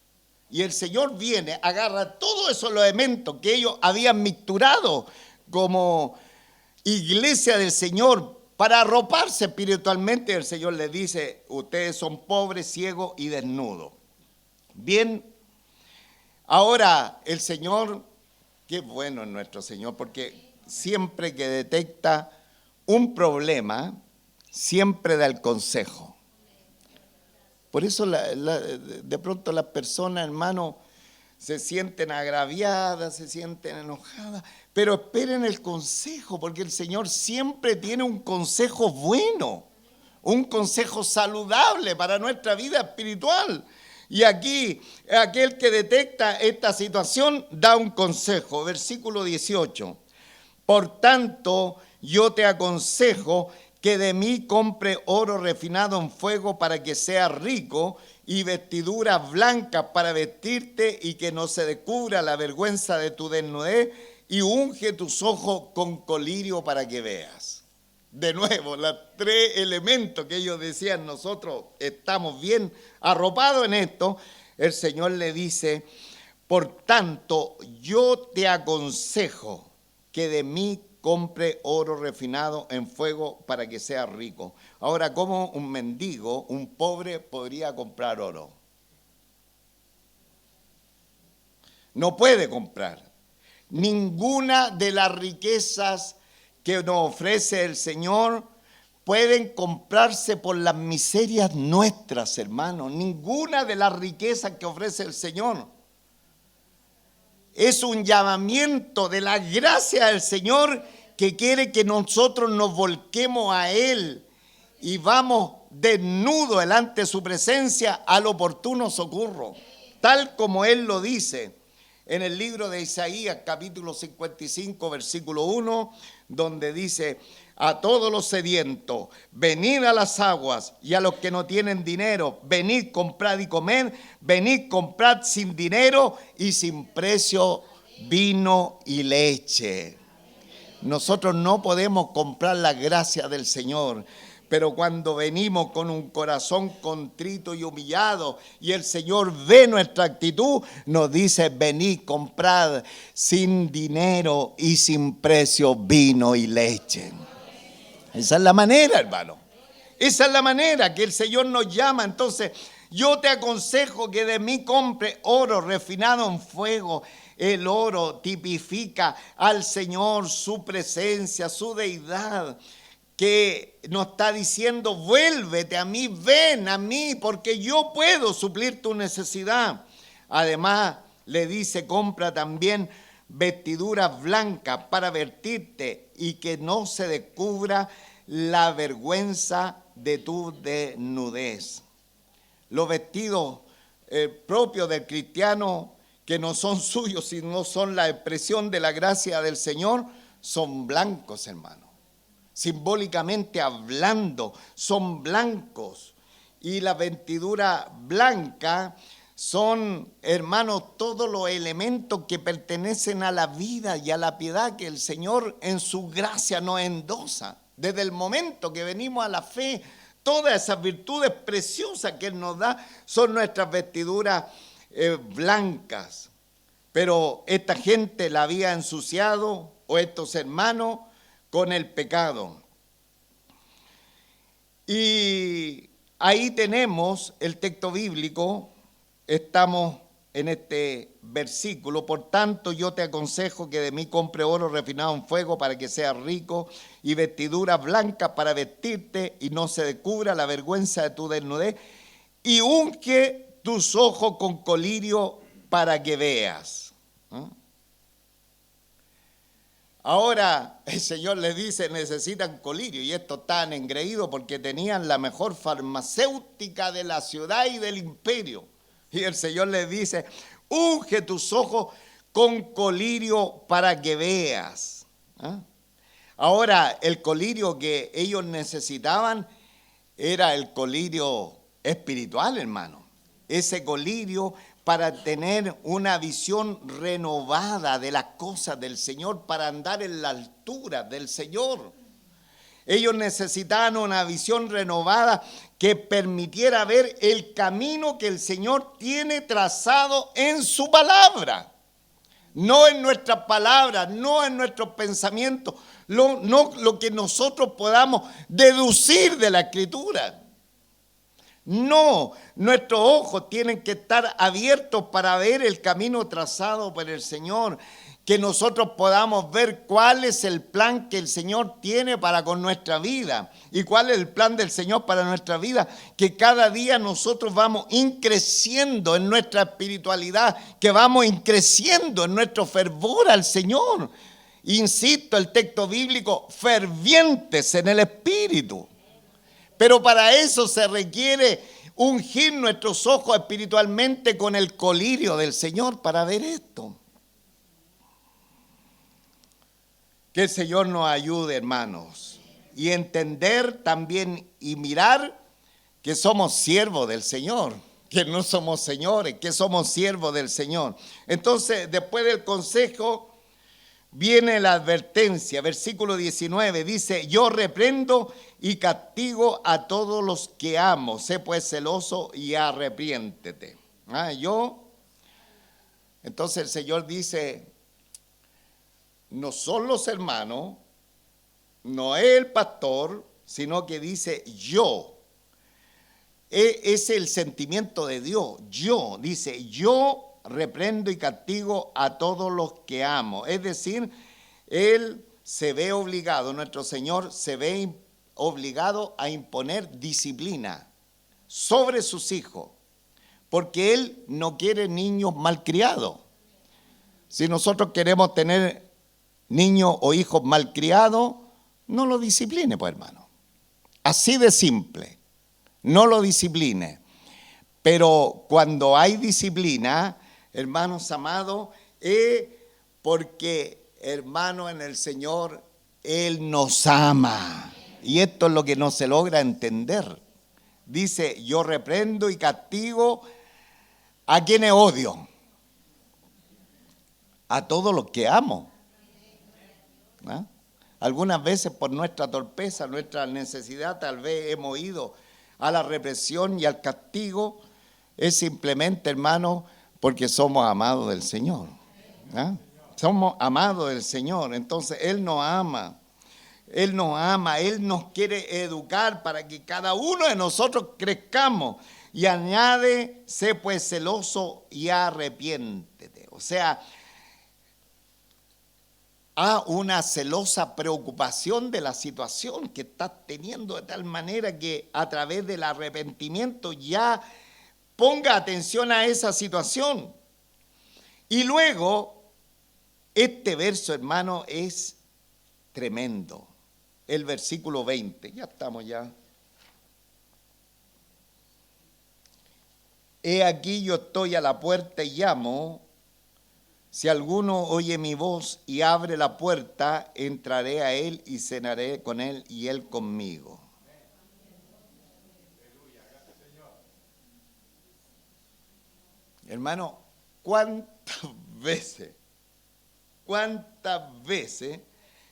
Y el Señor viene, agarra todos esos elementos que ellos habían mixturado como iglesia del Señor para arroparse espiritualmente. El Señor les dice, ustedes son pobres, ciegos y desnudos. Bien, ahora el Señor, qué bueno es nuestro Señor, porque siempre que detecta un problema, siempre da el consejo. Por eso de pronto las personas, hermano, se sienten agraviadas, se sienten enojadas, pero esperen el consejo, porque el Señor siempre tiene un consejo bueno, un consejo saludable para nuestra vida espiritual. Y aquí, aquel que detecta esta situación da un consejo. Versículo 18. Por tanto, yo te aconsejo que de mí compre oro refinado en fuego para que seas rico y vestiduras blancas para vestirte y que no se descubra la vergüenza de tu desnudez y unge tus ojos con colirio para que veas. De nuevo, los tres elementos que ellos decían, nosotros estamos bien arropados en esto. El Señor le dice, por tanto, yo te aconsejo que de mí compre oro refinado en fuego para que sea rico. Ahora, ¿cómo un mendigo, un pobre, podría comprar oro? No puede comprar. Ninguna de las riquezas que nos ofrece el Señor pueden comprarse por las miserias nuestras, hermanos. Ninguna de las riquezas que ofrece el Señor. Es un llamamiento de la gracia del Señor que quiere que nosotros nos volquemos a Él y vamos desnudos delante de su presencia al oportuno socorro, tal como Él lo dice en el libro de Isaías, capítulo 55, versículo 1, donde dice, a todos los sedientos, venid a las aguas, y a los que no tienen dinero, venid, comprad y comed, venid, comprad sin dinero y sin precio vino y leche. Nosotros no podemos comprar la gracia del Señor, pero cuando venimos con un corazón contrito y humillado y el Señor ve nuestra actitud, nos dice, venid, comprad sin dinero y sin precio vino y leche. Esa es la manera, hermano. Esa es la manera que el Señor nos llama. Entonces, yo te aconsejo que de mí compre oro refinado en fuego. El oro tipifica al Señor, su presencia, su deidad, que nos está diciendo, vuélvete a mí, ven a mí, porque yo puedo suplir tu necesidad. Además, le dice, compra también vestiduras blancas para vestirte y que no se descubra la vergüenza de tu desnudez. Los vestidos propios del cristiano, que no son suyos, sino son la expresión de la gracia del Señor, son blancos, hermano. Simbólicamente hablando, son blancos. y la vestidura blanca son, hermanos, todos los elementos que pertenecen a la vida y a la piedad que el Señor en su gracia nos endosa. Desde el momento que venimos a la fe, todas esas virtudes preciosas que Él nos da son nuestras vestiduras blancas. Pero esta gente la había ensuciado, o estos hermanos, con el pecado. Y ahí tenemos el texto bíblico. Estamos en este versículo: por tanto yo te aconsejo que de mí compre oro refinado en fuego para que seas rico, y vestiduras blancas para vestirte y no se descubra la vergüenza de tu desnudez, y unge tus ojos con colirio para que veas. Ahora el Señor les dice: necesitan colirio, y estos estaban engreídos porque tenían la mejor farmacéutica de la ciudad y del imperio. Y el Señor les dice: unge tus ojos con colirio para que veas. Ahora, el colirio que ellos necesitaban era el colirio espiritual, hermano. Ese colirio para tener una visión renovada de las cosas del Señor, para andar en la altura del Señor. Ellos necesitaban una visión renovada que permitiera ver el camino que el Señor tiene trazado en su palabra. No en nuestras palabras, no en nuestros pensamientos, no lo que nosotros podamos deducir de la Escritura. No, nuestros ojos tienen que estar abiertos para ver el camino trazado por el Señor, que nosotros podamos ver cuál es el plan que el Señor tiene para con nuestra vida y cuál es el plan del Señor para nuestra vida, que cada día nosotros vamos increciendo en nuestra espiritualidad, que vamos increciendo en nuestro fervor al Señor. Insisto, el texto bíblico: fervientes en el Espíritu. Pero para eso se requiere ungir nuestros ojos espiritualmente con el colirio del Señor para ver esto. Que el Señor nos ayude, hermanos, y entender también y mirar que somos siervos del Señor, que no somos señores, que somos siervos del Señor. Entonces, después del consejo viene la advertencia. Versículo 19 dice: yo reprendo y castigo a todos los que amo, sé pues celoso y arrepiéntete. Entonces el Señor dice: no son los hermanos, no es el pastor, sino que dice yo. Es el sentimiento de Dios. Yo, dice, yo reprendo y castigo a todos los que amo. Es decir, Él se ve obligado, nuestro Señor se ve obligado a imponer disciplina sobre sus hijos, porque Él no quiere niños malcriados. Si nosotros queremos tener niños o hijos malcriados, no lo discipline, pues, hermano. Así de simple, no lo discipline. Pero cuando hay disciplina, hermanos amados, es porque, hermano, en el Señor, Él nos ama. Y esto es lo que no se logra entender. Dice: yo reprendo y castigo a quienes odio, a todos los que amo. Algunas veces por nuestra torpeza, nuestra necesidad, tal vez hemos ido a la represión y al castigo. Es simplemente, hermano, porque somos amados del Señor. Somos amados del Señor. Entonces Él nos ama. Él nos ama, Él nos quiere educar para que cada uno de nosotros crezcamos. Y añade: sé pues celoso y arrepiéntete. O sea, a una celosa preocupación de la situación que estás teniendo, de tal manera que a través del arrepentimiento ya ponga atención a esa situación. Y luego, este verso, hermano, es tremendo. El versículo 20, ya estamos ya. He aquí yo estoy a la puerta y llamo. Si alguno oye mi voz y abre la puerta, entraré a él y cenaré con él y él conmigo. Hermano, cuántas veces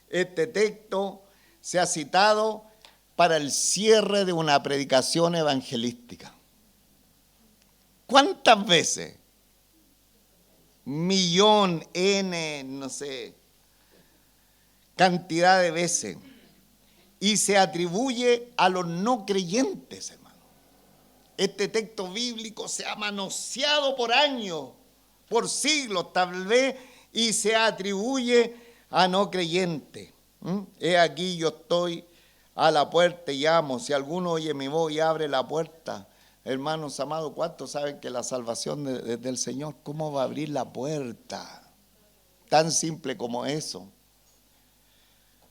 este texto se ha citado para el cierre de una predicación evangelística? ¿Cuántas veces? Millón, N, no sé, cantidad de veces. Y se atribuye a los no creyentes, hermano. Este texto bíblico se ha manoseado por años, por siglos tal vez, y se atribuye a no creyentes. He aquí yo estoy a la puerta y llamo. Si alguno oye mi voz y abre la puerta, hermanos amados, ¿cuántos saben que la salvación del Señor, cómo va a abrir la puerta? Tan simple como eso.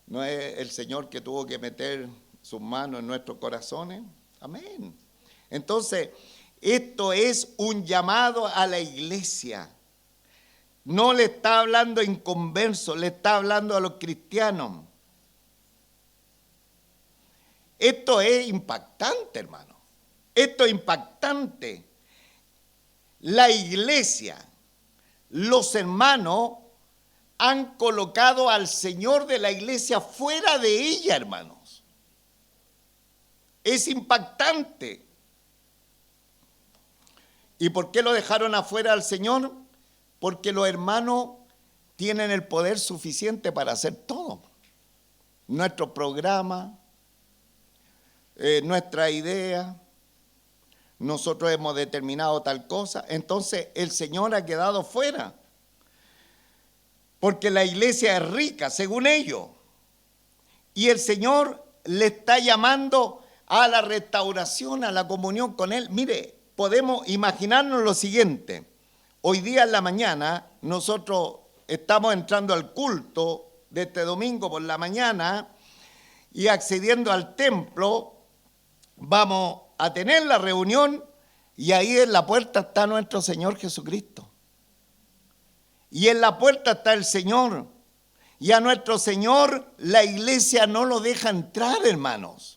¿No es el Señor que tuvo que meter sus manos en nuestros corazones? Amén. Entonces, esto es un llamado a la iglesia. No le está hablando a inconversos, le está hablando a los cristianos. Esto es impactante, hermano. Esto es impactante. La iglesia, los hermanos, han colocado al Señor de la iglesia fuera de ella, hermanos. Es impactante. ¿Y por qué lo dejaron afuera al Señor? Porque los hermanos tienen el poder suficiente para hacer todo. Nuestro programa, nuestra idea, nosotros hemos determinado tal cosa. Entonces el Señor ha quedado fuera. Porque la iglesia es rica, según ellos. Y el Señor le está llamando a la restauración, a la comunión con Él. Mire, podemos imaginarnos lo siguiente. Hoy día en la mañana nosotros estamos entrando al culto de este domingo por la mañana y accediendo al templo vamos a tener la reunión y ahí en la puerta está nuestro Señor Jesucristo. Y en la puerta está el Señor. Y a nuestro Señor la iglesia no lo deja entrar, hermanos.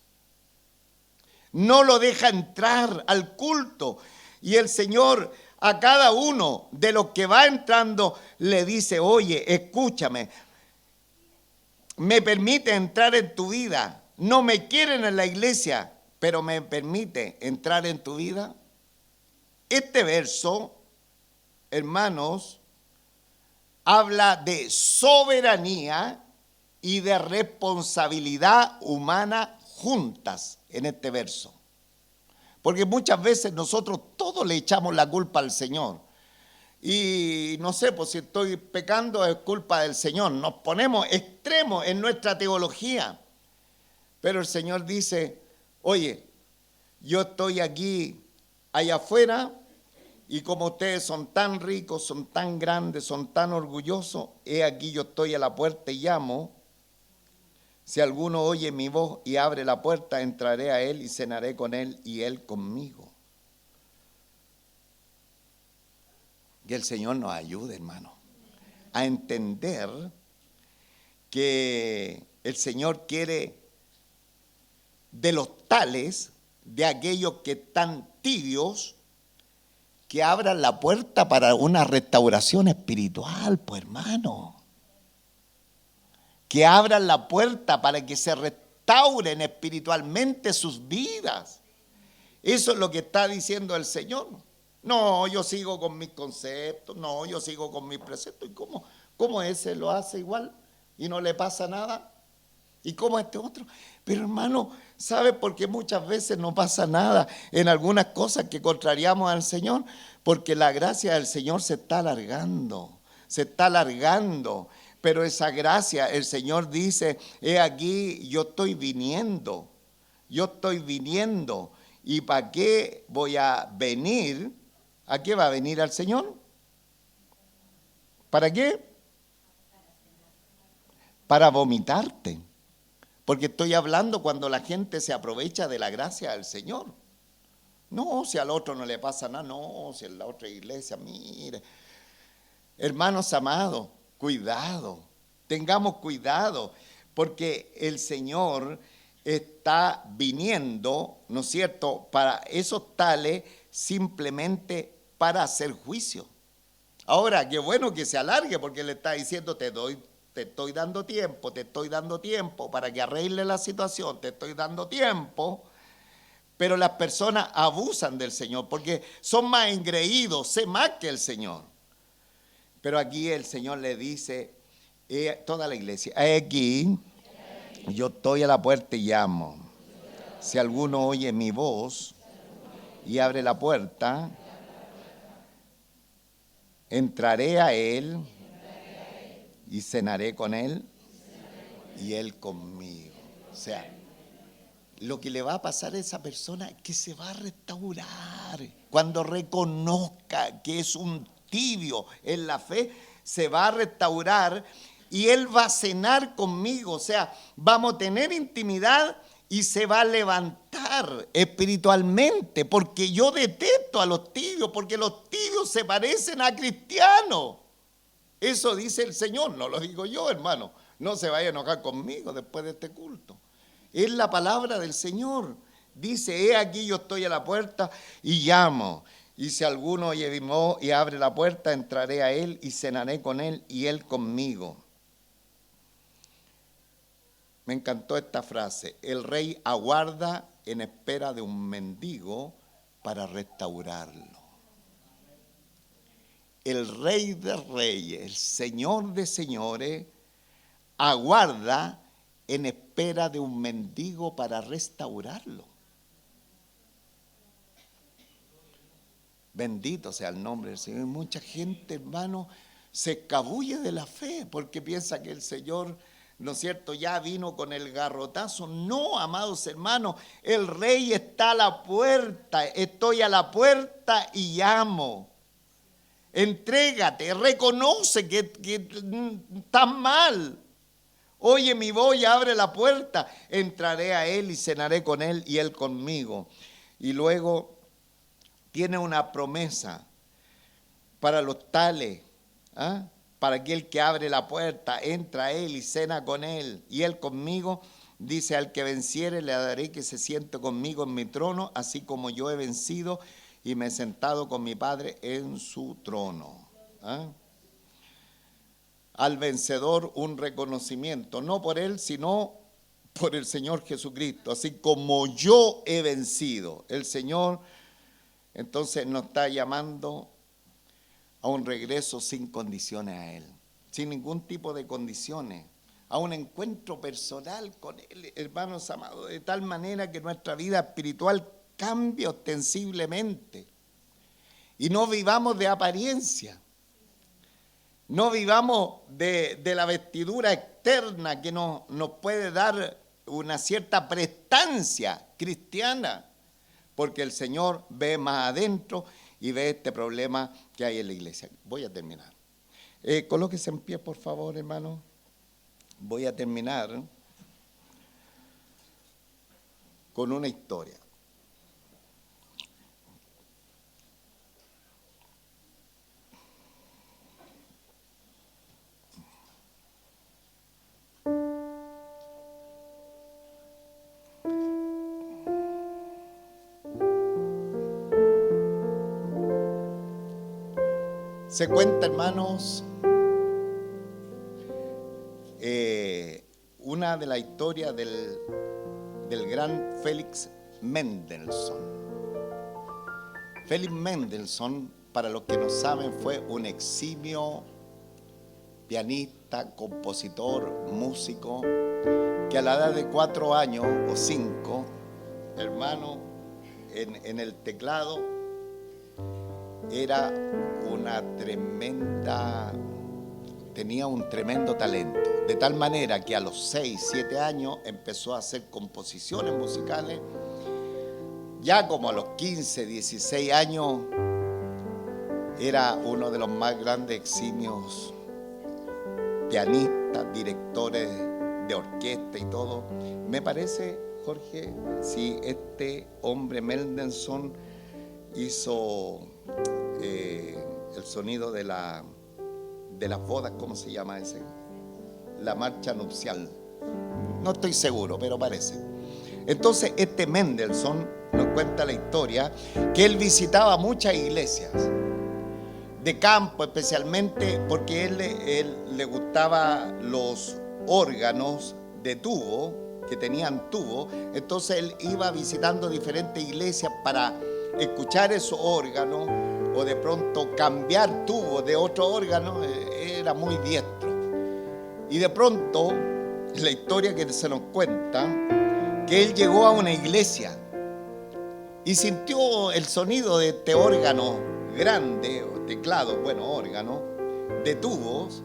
No lo deja entrar al culto. Y el Señor a cada uno de los que va entrando le dice, oye, escúchame, me permite entrar en tu vida. No me quieren en la iglesia, pero me permite entrar en tu vida. Este verso, hermanos, habla de soberanía y de responsabilidad humana juntas en este verso. Porque muchas veces nosotros todos le echamos la culpa al Señor. Y no sé, pues si estoy pecando es culpa del Señor. Nos ponemos extremos en nuestra teología. Pero el Señor dice, oye, yo estoy aquí, allá afuera, y como ustedes son tan ricos, son tan grandes, son tan orgullosos, he aquí yo estoy a la puerta y llamo. Si alguno oye mi voz y abre la puerta, entraré a él y cenaré con él y él conmigo. Que el Señor nos ayude, hermano, a entender que el Señor quiere de los tales, de aquellos que están tibios, que abran la puerta para una restauración espiritual, pues hermano. Que abran la puerta para que se restauren espiritualmente sus vidas. Eso es lo que está diciendo el Señor. No, yo sigo con mis conceptos, no, yo sigo con mis preceptos. ¿Y cómo ese lo hace igual y no le pasa nada? ¿Y cómo este otro? Pero hermano, ¿sabe por qué muchas veces no pasa nada en algunas cosas que contrariamos al Señor? Porque la gracia del Señor se está alargando, pero esa gracia, el Señor dice, he aquí, yo estoy viniendo, ¿y para qué voy a venir? ¿A qué va a venir al Señor? ¿Para qué? Para vomitarte. Porque estoy hablando cuando la gente se aprovecha de la gracia del Señor. No, si al otro no le pasa nada, no, si en la otra iglesia, mire. Hermanos amados, cuidado, tengamos cuidado, porque el Señor está viniendo, ¿no es cierto?, para esos tales simplemente para hacer juicio. Ahora, qué bueno que se alargue, porque le está diciendo, te estoy dando tiempo para que arregle la situación, te estoy dando tiempo. Pero las personas abusan del Señor porque son más engreídos, sé más que el Señor. Pero aquí el Señor le dice, toda la iglesia, aquí yo estoy a la puerta y llamo. Si alguno oye mi voz y abre la puerta, entraré a él y cenaré con él y él conmigo. O sea, lo que le va a pasar a esa persona es que se va a restaurar. Cuando reconozca que es un tibio en la fe, se va a restaurar y él va a cenar conmigo. O sea, vamos a tener intimidad y se va a levantar espiritualmente, porque yo detesto a los tibios, porque los tibios se parecen a cristianos. Eso dice el Señor, no lo digo yo, hermano. No se vaya a enojar conmigo después de este culto. Es la palabra del Señor. Dice, he aquí yo estoy a la puerta y llamo. Y si alguno oye mi voz y abre la puerta, entraré a él y cenaré con él y él conmigo. Me encantó esta frase. El rey aguarda en espera de un mendigo para restaurarlo. El rey de reyes, el señor de señores, aguarda en espera de un mendigo para restaurarlo. Bendito sea el nombre del Señor. Mucha gente, hermano, se escabulle de la fe porque piensa que el Señor, ¿no es cierto?, ya vino con el garrotazo. No, amados hermanos, el rey está a la puerta. Estoy a la puerta y llamo. Entrégate, reconoce que estás mal. Oye mi voz y abre la puerta, entraré a él y cenaré con él y él conmigo. Y luego tiene una promesa para los tales, para aquel que abre la puerta, entra a él y cena con él y él conmigo. Dice, al que venciere le daré que se siente conmigo en mi trono, así como yo he vencido y me he sentado con mi Padre en su trono. Al vencedor un reconocimiento, no por él, sino por el Señor Jesucristo, así como yo he vencido. El Señor entonces nos está llamando a un regreso sin condiciones a Él, sin ningún tipo de condiciones, a un encuentro personal con Él, hermanos amados, de tal manera que nuestra vida espiritual cambie ostensiblemente y no vivamos de apariencia. No vivamos de la vestidura externa que nos puede dar una cierta prestancia cristiana, porque el Señor ve más adentro y ve este problema que hay en la iglesia. Voy a terminar. Colóquese en pie, por favor, hermano. Voy a terminar con una historia. Se cuenta, hermanos, una de las historias del gran Félix Mendelssohn. Félix Mendelssohn, para los que no saben, fue un eximio pianista, compositor, músico, que a la edad de 4 años o 5, hermano, en el teclado, era tenía un tremendo talento, de tal manera que a los 6, 7 años empezó a hacer composiciones musicales. Ya como a los 15, 16 años era uno de los más grandes eximios pianistas, directores de orquesta y todo. Me parece, Jorge, si este hombre Mendelssohn hizo el sonido de las bodas, ¿cómo se llama ese? La marcha nupcial. No estoy seguro, pero parece. Entonces este Mendelssohn nos cuenta la historia que él visitaba muchas iglesias de campo, especialmente porque él le gustaba los órganos de tubo, que tenían tubo. Entonces él iba visitando diferentes iglesias para escuchar esos órganos o de pronto cambiar tubos de otro órgano. Era muy diestro. Y de pronto, la historia que se nos cuenta, que él llegó a una iglesia y sintió el sonido de este órgano grande, o teclado, bueno, órgano, de tubos,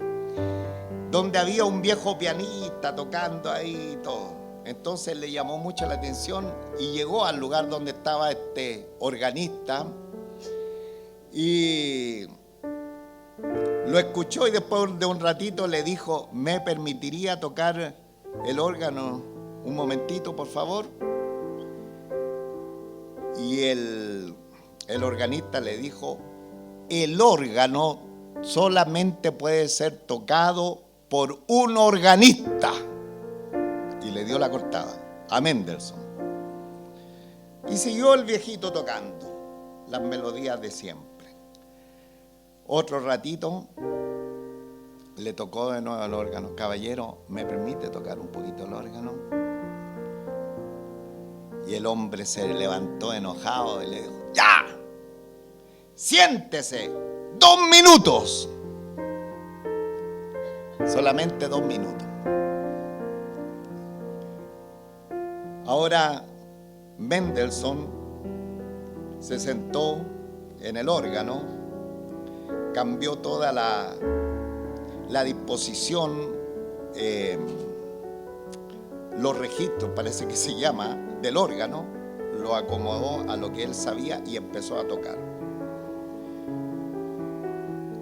donde había un viejo pianista tocando ahí y todo. Entonces le llamó mucho la atención y llegó al lugar donde estaba este organista y lo escuchó, y después de un ratito le dijo: ¿me permitiría tocar el órgano un momentito, por favor? Y el organista le dijo: el órgano solamente puede ser tocado por un organista. Y le dio la cortada a Mendelssohn. Y siguió el viejito tocando las melodías de siempre. Otro ratito le tocó de nuevo el órgano. Caballero, ¿me permite tocar un poquito el órgano? Y el hombre se levantó enojado y le dijo: ¡ya! ¡Siéntese! 2 minutos. Solamente 2 minutos. Ahora Mendelssohn se sentó en el órgano, cambió toda la disposición, los registros, parece que se llama, del órgano, lo acomodó a lo que él sabía y empezó a tocar.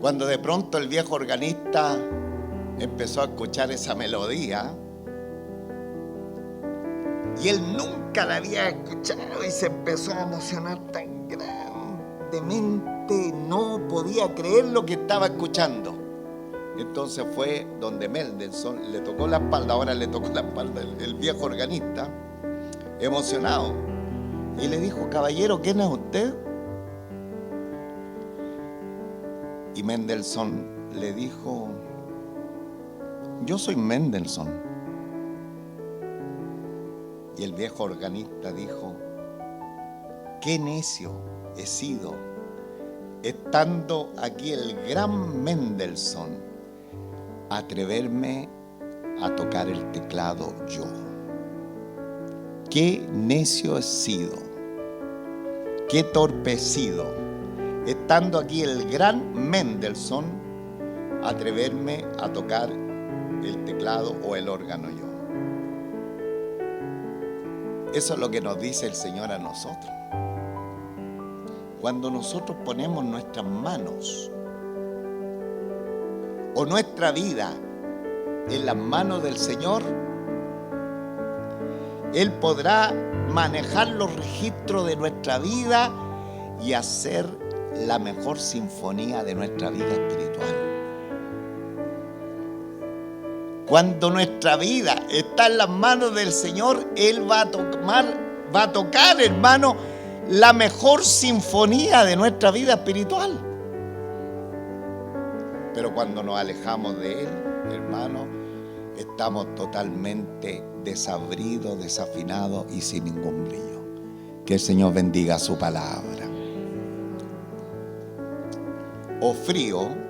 Cuando de pronto el viejo organista empezó a escuchar esa melodía, y él nunca la había escuchado y se empezó a emocionar tan grandemente, no podía creer lo que estaba escuchando. Entonces fue donde Mendelssohn le tocó la espalda, ahora le tocó la espalda el viejo organista, emocionado, y le dijo: caballero, ¿quién es usted? Y Mendelssohn le dijo: yo soy Mendelssohn. Y el viejo organista dijo: qué necio he sido, estando aquí el gran Mendelssohn, atreverme a tocar el teclado yo. Qué necio he sido, qué torpe he sido, estando aquí el gran Mendelssohn, atreverme a tocar el teclado o el órgano yo. Eso es lo que nos dice el Señor a nosotros. Cuando nosotros ponemos nuestras manos o nuestra vida en las manos del Señor, Él podrá manejar los registros de nuestra vida y hacer la mejor sinfonía de nuestra vida espiritual. Cuando nuestra vida está en las manos del Señor, Él va a tocar, hermano, la mejor sinfonía de nuestra vida espiritual. Pero cuando nos alejamos de Él, hermano, estamos totalmente desabridos, desafinados y sin ningún brillo. Que el Señor bendiga su palabra. O frío,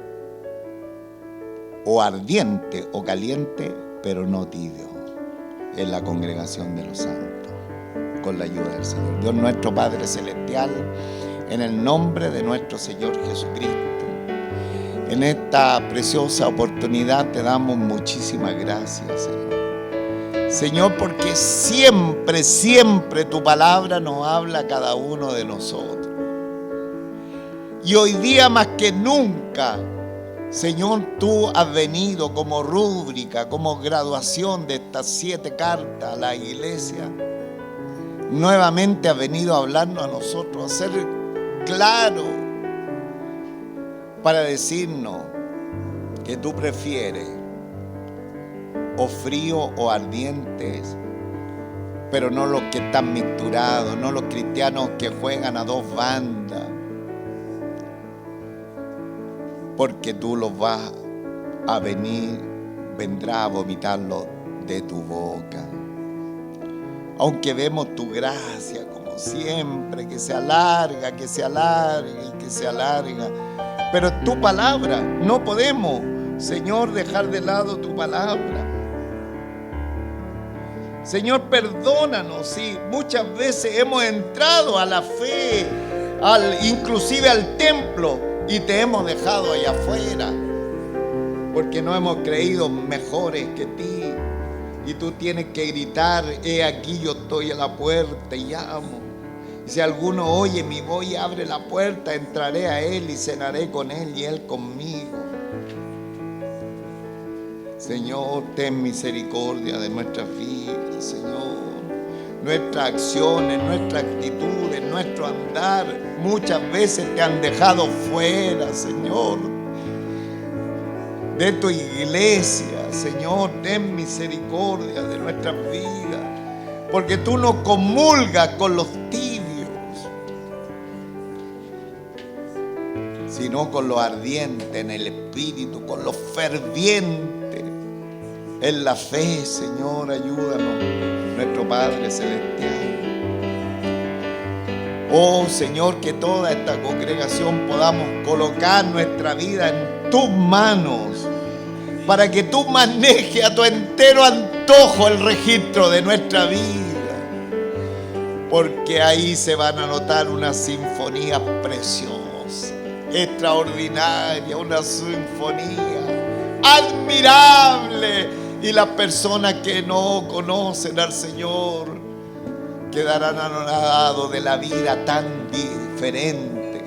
o ardiente, o caliente, pero no tibio, en la congregación de los santos, con la ayuda del Señor. Dios nuestro Padre Celestial, en el nombre de nuestro Señor Jesucristo, en esta preciosa oportunidad te damos muchísimas gracias, Señor. Señor, porque siempre, siempre tu palabra nos habla a cada uno de nosotros. Y hoy día más que nunca, Señor, tú has venido como rúbrica, como graduación de estas 7 cartas a la iglesia. Nuevamente has venido a hablarnos a nosotros, a ser claro, para decirnos que tú prefieres o frío o ardientes, pero no los que están mixturados, no los cristianos que juegan a dos bandas, porque tú los vas a vendrá a vomitarlo de tu boca. Aunque vemos tu gracia como siempre, que se alarga y que se alarga, pero tu palabra, no podemos, Señor, dejar de lado tu palabra. Señor, perdónanos si muchas veces hemos entrado a la fe, inclusive al templo, y te hemos dejado allá afuera, porque no hemos creído mejores que ti. Y tú tienes que gritar: he aquí yo estoy a la puerta y llamo. Y si alguno oye mi voz y abre la puerta, entraré a él y cenaré con él y él conmigo. Señor, ten misericordia de nuestras vidas, Señor. Nuestras acciones, nuestras actitudes, nuestro andar, muchas veces te han dejado fuera, Señor, de tu iglesia. Señor, ten misericordia de nuestras vidas, porque tú no comulgas con los tibios, sino con los ardientes en el espíritu, con los fervientes en la fe. Señor, ayúdanos, nuestro Padre Celestial. Oh Señor, que toda esta congregación podamos colocar nuestra vida en tus manos, para que tú manejes a tu entero antojo el registro de nuestra vida, porque ahí se van a notar una sinfonía preciosa, extraordinaria, una sinfonía admirable, y las personas que no conocen al Señor quedarán anonadados de la vida tan diferente,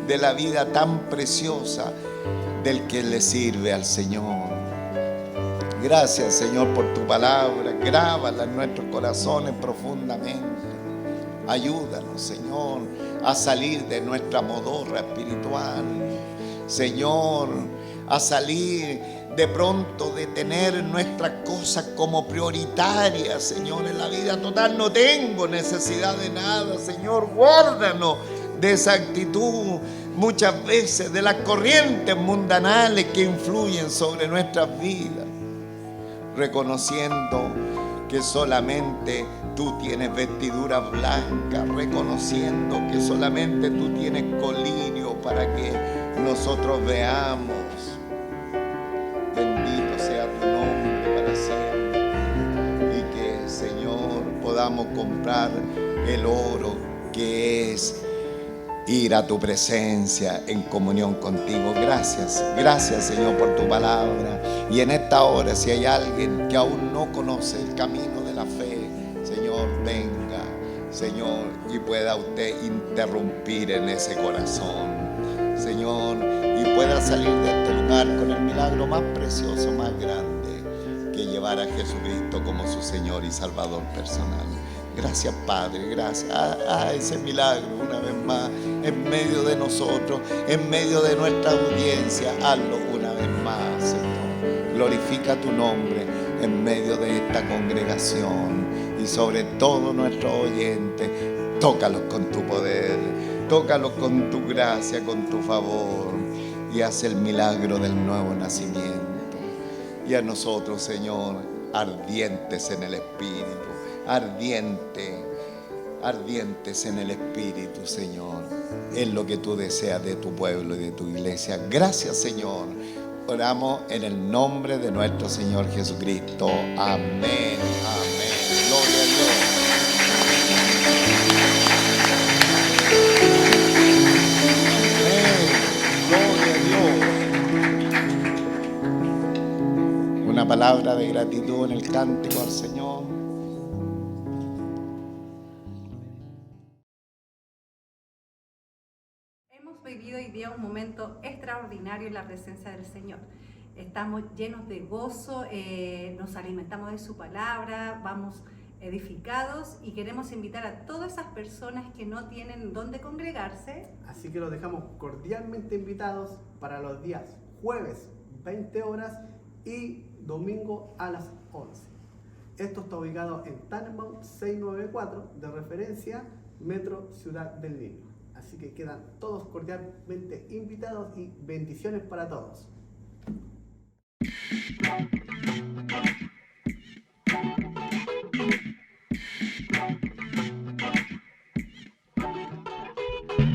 de la vida tan preciosa del que le sirve al Señor. Gracias, Señor, por tu palabra. Grábala en nuestros corazones profundamente. Ayúdanos, Señor, a salir de nuestra modorra espiritual. Señor, a salir de pronto de tener nuestras cosas como prioritarias, Señor, en la vida total. No tengo necesidad de nada, Señor. Guárdanos de esa actitud, muchas veces de las corrientes mundanales que influyen sobre nuestras vidas, reconociendo que solamente tú tienes vestiduras blancas, reconociendo que solamente tú tienes colirio para que nosotros veamos. Bendito sea tu nombre para siempre, y que, Señor, podamos comprar el oro que es ir a tu presencia en comunión contigo. Gracias, gracias, Señor, por tu palabra. Y en esta hora, si hay alguien que aún no conoce el camino de la fe, Señor, venga, Señor, y pueda usted interrumpir en ese corazón, Señor, y pueda salir de este lugar con el milagro más precioso, más grande, que llevar a Jesucristo como su Señor y Salvador personal. Gracias, Padre, gracias a ese milagro una vez más en medio de nosotros, en medio de nuestra audiencia. Hazlo una vez más, Señor. Glorifica tu nombre en medio de esta congregación, y sobre todo nuestros oyentes. Tócalos con tu poder, tócalos con tu gracia, con tu favor, y haz el milagro del nuevo nacimiento. Y a nosotros, Señor, ardientes en el Espíritu, ardientes en el Espíritu, Señor, es lo que tú deseas de tu pueblo y de tu iglesia. Gracias, Señor. Oramos en el nombre de nuestro Señor Jesucristo. Amén, amén. Gloria a Dios. Amén. Gloria a Dios. Una palabra de gratitud en el cántico al Señor. Hemos vivido hoy día un momento extraordinario en la presencia del Señor. Estamos llenos de gozo, nos alimentamos de su palabra, vamos edificados, y queremos invitar a todas esas personas que no tienen dónde congregarse. Así que los dejamos cordialmente invitados para los días jueves 20 horas y domingo a las 11. Esto está ubicado en Tannenbaum 694, de referencia Metro Ciudad del Niño. Así que quedan todos cordialmente invitados y bendiciones para todos.